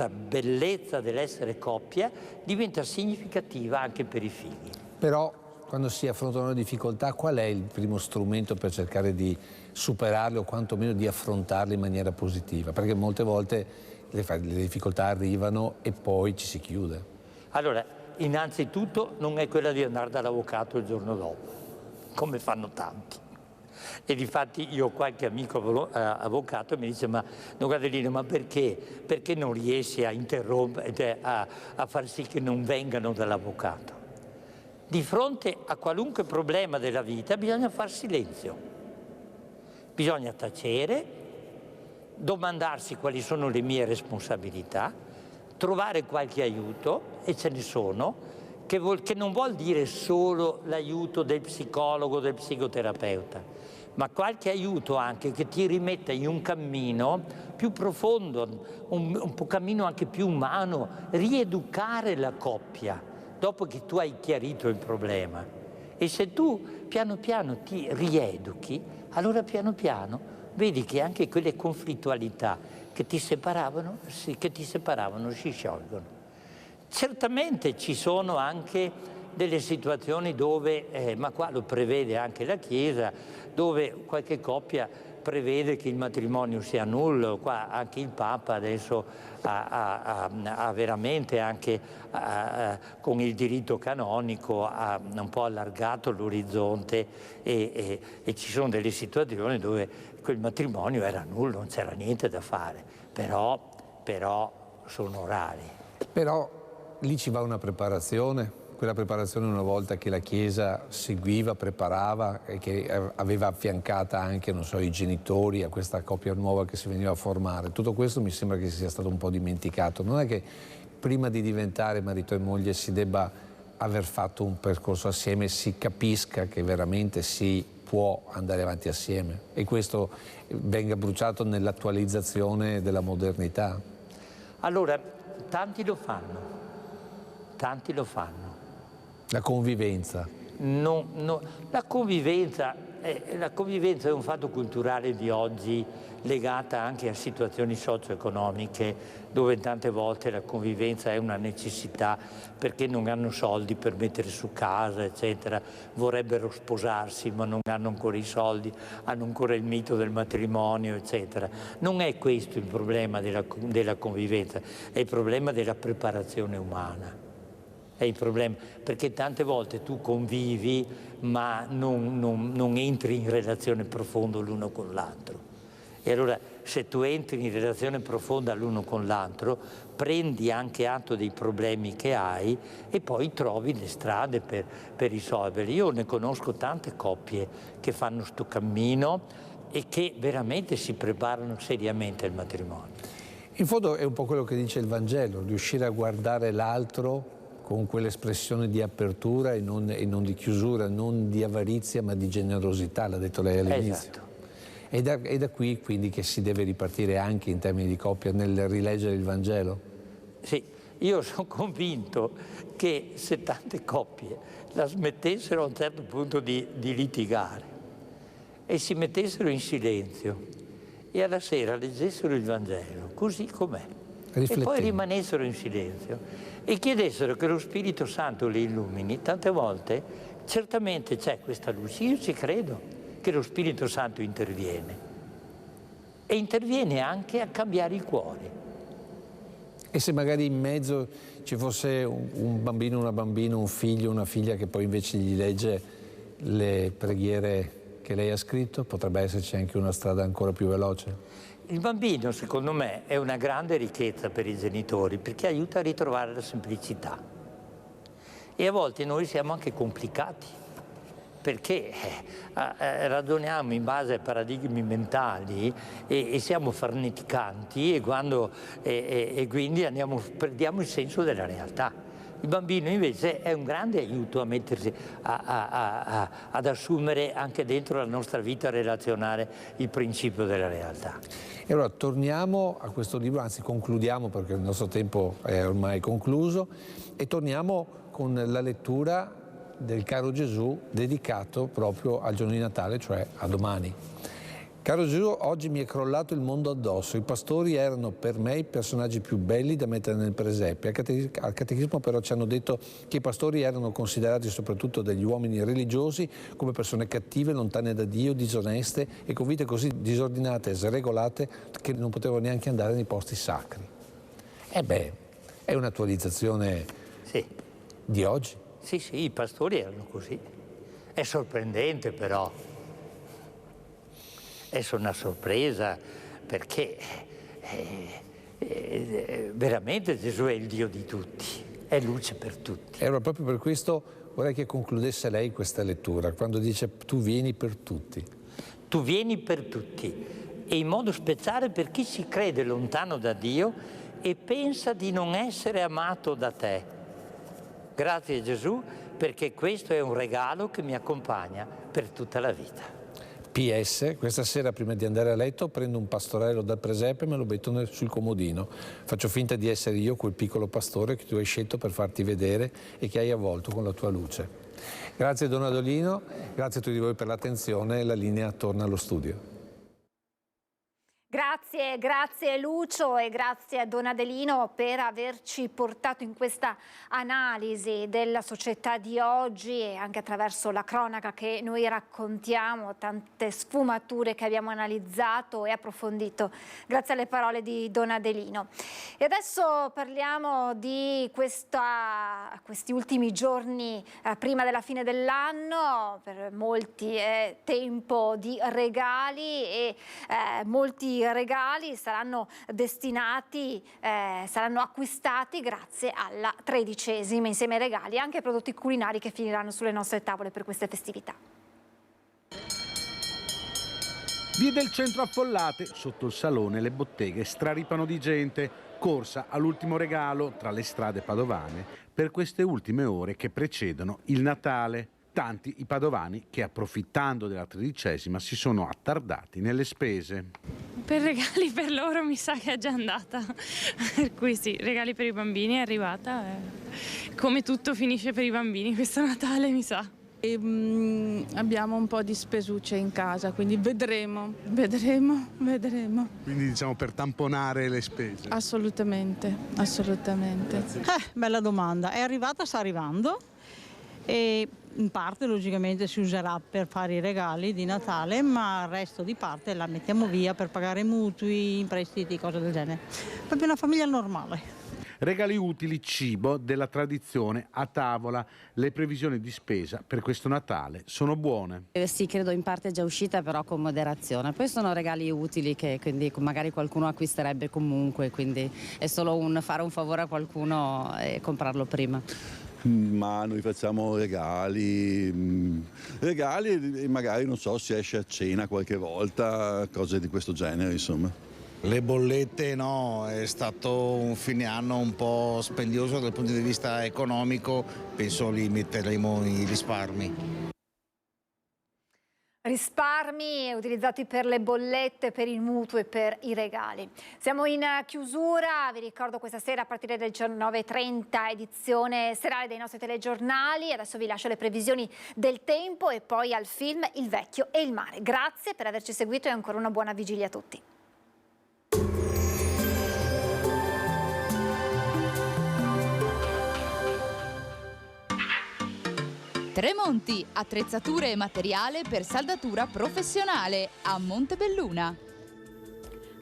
bellezza dell'essere coppia diventa significativa anche per i figli. Però quando si affrontano le difficoltà, qual è il primo strumento per cercare di superarle o quantomeno di affrontarle in maniera positiva? Perché molte volte le difficoltà arrivano e poi ci si chiude. Allora, innanzitutto non è quella di andare dall'avvocato il giorno dopo, come fanno tanti. E difatti io ho qualche amico avvocato e mi dice: ma non, Gadelino, ma perché? Perché non riesci a interrompere, a far sì che non vengano dall'avvocato? Di fronte a qualunque problema della vita bisogna far silenzio, bisogna tacere, domandarsi quali sono le mie responsabilità, trovare qualche aiuto, e ce ne sono, che non vuol dire solo l'aiuto del psicologo, del psicoterapeuta, ma qualche aiuto anche che ti rimetta in un cammino più profondo, un cammino anche più umano, rieducare la coppia dopo che tu hai chiarito il problema. E se tu piano piano ti rieduchi, allora piano piano vedi che anche quelle conflittualità che ti separavano si sciolgono. Certamente ci sono anche delle situazioni dove, ma qua lo prevede anche la Chiesa, dove qualche coppia prevede che il matrimonio sia nullo. Qua anche il Papa adesso ha veramente anche con il diritto canonico ha un po' allargato l'orizzonte e ci sono delle situazioni dove quel matrimonio era nullo, non c'era niente da fare, però sono rari. Però lì ci va una preparazione. Quella preparazione, una volta che la Chiesa seguiva, preparava e che aveva affiancata anche, non so, i genitori a questa coppia nuova che si veniva a formare. Tutto questo mi sembra che sia stato un po' dimenticato. Non è che prima di diventare marito e moglie si debba aver fatto un percorso assieme, si capisca che veramente si può andare avanti assieme e questo venga bruciato nell'attualizzazione della modernità. Allora, tanti lo fanno. La convivenza. La convivenza è un fatto culturale di oggi legata anche a situazioni socio-economiche dove tante volte la convivenza è una necessità perché non hanno soldi per mettere su casa, eccetera. Vorrebbero sposarsi ma non hanno ancora i soldi, hanno ancora il mito del matrimonio, eccetera. Non è questo il problema della convivenza, è il problema della preparazione umana. È il problema, perché tante volte tu convivi ma non entri in relazione profonda l'uno con l'altro. E allora se tu entri in relazione profonda l'uno con l'altro, prendi anche atto dei problemi che hai e poi trovi le strade per risolverli. Io ne conosco tante coppie che fanno sto cammino e che veramente si preparano seriamente al matrimonio. In fondo è un po' quello che dice il Vangelo, riuscire a guardare l'altro con quell'espressione di apertura e non di chiusura, non di avarizia ma di generosità, l'ha detto lei all'inizio. Esatto. È da qui quindi che si deve ripartire anche in termini di coppia nel rileggere il Vangelo? Sì, io sono convinto che se tante coppie la smettessero a un certo punto di litigare e si mettessero in silenzio e alla sera leggessero il Vangelo così com'è, e poi rimanessero in silenzio e chiedessero che lo Spirito Santo li illumini. Tante volte certamente c'è questa luce, io ci credo che lo Spirito Santo interviene e interviene anche a cambiare il cuore. E se magari in mezzo ci fosse un bambino, una bambina, un figlio, una figlia che poi invece gli legge le preghiere che lei ha scritto, potrebbe esserci anche una strada ancora più veloce? Il bambino, secondo me, è una grande ricchezza per i genitori perché aiuta a ritrovare la semplicità. E a volte noi siamo anche complicati perché ragioniamo in base ai paradigmi mentali e siamo farneticanti e quindi perdiamo il senso della realtà. Il bambino invece è un grande aiuto a mettersi, ad assumere anche dentro la nostra vita relazionale il principio della realtà. E allora torniamo a questo libro, anzi concludiamo perché il nostro tempo è ormai concluso, e torniamo con la lettura del Caro Gesù dedicato proprio al giorno di Natale, cioè a domani. Caro Gesù, oggi mi è crollato il mondo addosso, i pastori erano per me i personaggi più belli da mettere nel presepe. Al catechismo però ci hanno detto che i pastori erano considerati soprattutto dagli uomini religiosi come persone cattive, lontane da Dio, disoneste e con vite così disordinate e sregolate che non potevano neanche andare nei posti sacri. E beh, è un'attualizzazione di oggi. Sì, i pastori erano così. È sorprendente però. È una sorpresa perché veramente Gesù è il Dio di tutti, è luce per tutti. E allora proprio per questo vorrei che concludesse lei questa lettura, quando dice tu vieni per tutti. Tu vieni per tutti e in modo speciale per chi si crede lontano da Dio e pensa di non essere amato da te. Grazie Gesù perché questo è un regalo che mi accompagna per tutta la vita. PS, questa sera prima di andare a letto prendo un pastorello dal presepe e me lo metto sul comodino. Faccio finta di essere io quel piccolo pastore che tu hai scelto per farti vedere e che hai avvolto con la tua luce. Grazie Don Adolino, grazie a tutti voi per l'attenzione, la linea torna allo studio. Grazie Lucio e grazie a Don Adelino per averci portato in questa analisi della società di oggi e anche attraverso la cronaca che noi raccontiamo, tante sfumature che abbiamo analizzato e approfondito grazie alle parole di Don Adelino. E adesso parliamo di questi ultimi giorni prima della fine dell'anno. Per molti è tempo di regali e molti regali saranno destinati, saranno acquistati grazie alla 13ª insieme ai regali anche ai prodotti culinari che finiranno sulle nostre tavole per queste festività. Vie del centro affollate, sotto il salone le botteghe straripano di gente, corsa all'ultimo regalo tra le strade padovane per queste ultime ore che precedono il Natale. Tanti i padovani che, approfittando della 13ª, si sono attardati nelle spese. Per regali per loro mi sa che è già andata, per cui sì, regali per i bambini è arrivata, come tutto finisce per i bambini questo Natale mi sa. Abbiamo un po' di spesucce in casa, quindi vedremo. Quindi diciamo per tamponare le spese? Assolutamente. Bella domanda, è arrivata, sta arrivando e in parte logicamente si userà per fare i regali di Natale, ma il resto di parte la mettiamo via per pagare mutui, prestiti, cose del genere. Proprio una famiglia normale. Regali utili, cibo della tradizione a tavola. Le previsioni di spesa per questo Natale sono buone. Sì, credo in parte è già uscita, però con moderazione. Poi sono regali utili che quindi magari qualcuno acquisterebbe comunque, quindi è solo fare un favore a qualcuno e comprarlo prima. Ma noi facciamo regali e magari non so, si esce a cena qualche volta, cose di questo genere insomma. Le bollette no, è stato un fine anno un po' spendioso dal punto di vista economico, penso li metteremo i risparmi. Risparmi utilizzati per le bollette, per il mutuo e per i regali. Siamo in chiusura, vi ricordo questa sera a partire del 9:30 edizione serale dei nostri telegiornali. Adesso vi lascio le previsioni del tempo e poi al film Il Vecchio e il Mare. Grazie per averci seguito e ancora una buona vigilia a tutti. Tremonti, attrezzature e materiale per saldatura professionale a Montebelluna.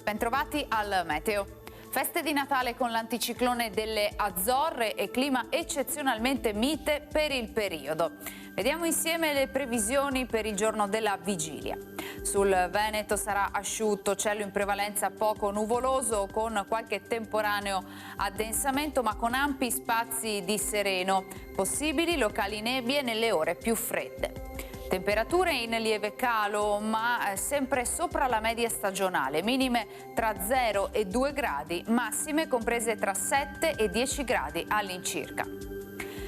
Bentrovati al meteo. Feste di Natale con l'anticiclone delle Azzorre e clima eccezionalmente mite per il periodo. Vediamo insieme le previsioni per il giorno della vigilia. Sul Veneto sarà asciutto, cielo in prevalenza poco nuvoloso con qualche temporaneo addensamento ma con ampi spazi di sereno, possibili locali nebbie nelle ore più fredde. Temperature in lieve calo ma sempre sopra la media stagionale, minime tra 0 e 2 gradi, massime comprese tra 7 e 10 gradi all'incirca.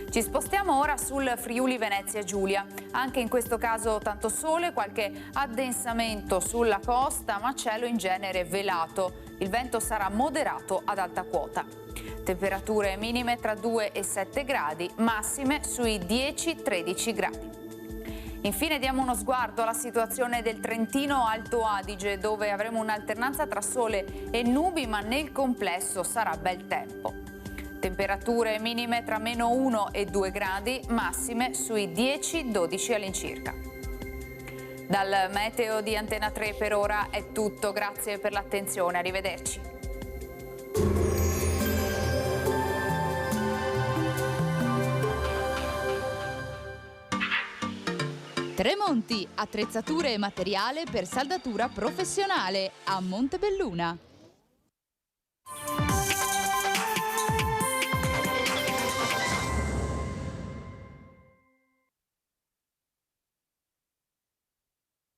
Ci spostiamo ora sul Friuli Venezia Giulia, anche in questo caso tanto sole, qualche addensamento sulla costa ma cielo in genere velato, il vento sarà moderato ad alta quota. Temperature minime tra 2 e 7 gradi, massime sui 10-13 gradi. Infine diamo uno sguardo alla situazione del Trentino Alto Adige, dove avremo un'alternanza tra sole e nubi, ma nel complesso sarà bel tempo. Temperature minime tra -1 e 2 gradi, massime sui 10-12 all'incirca. Dal meteo di Antena 3 per ora è tutto, grazie per l'attenzione, arrivederci. Tremonti, attrezzature e materiale per saldatura professionale a Montebelluna.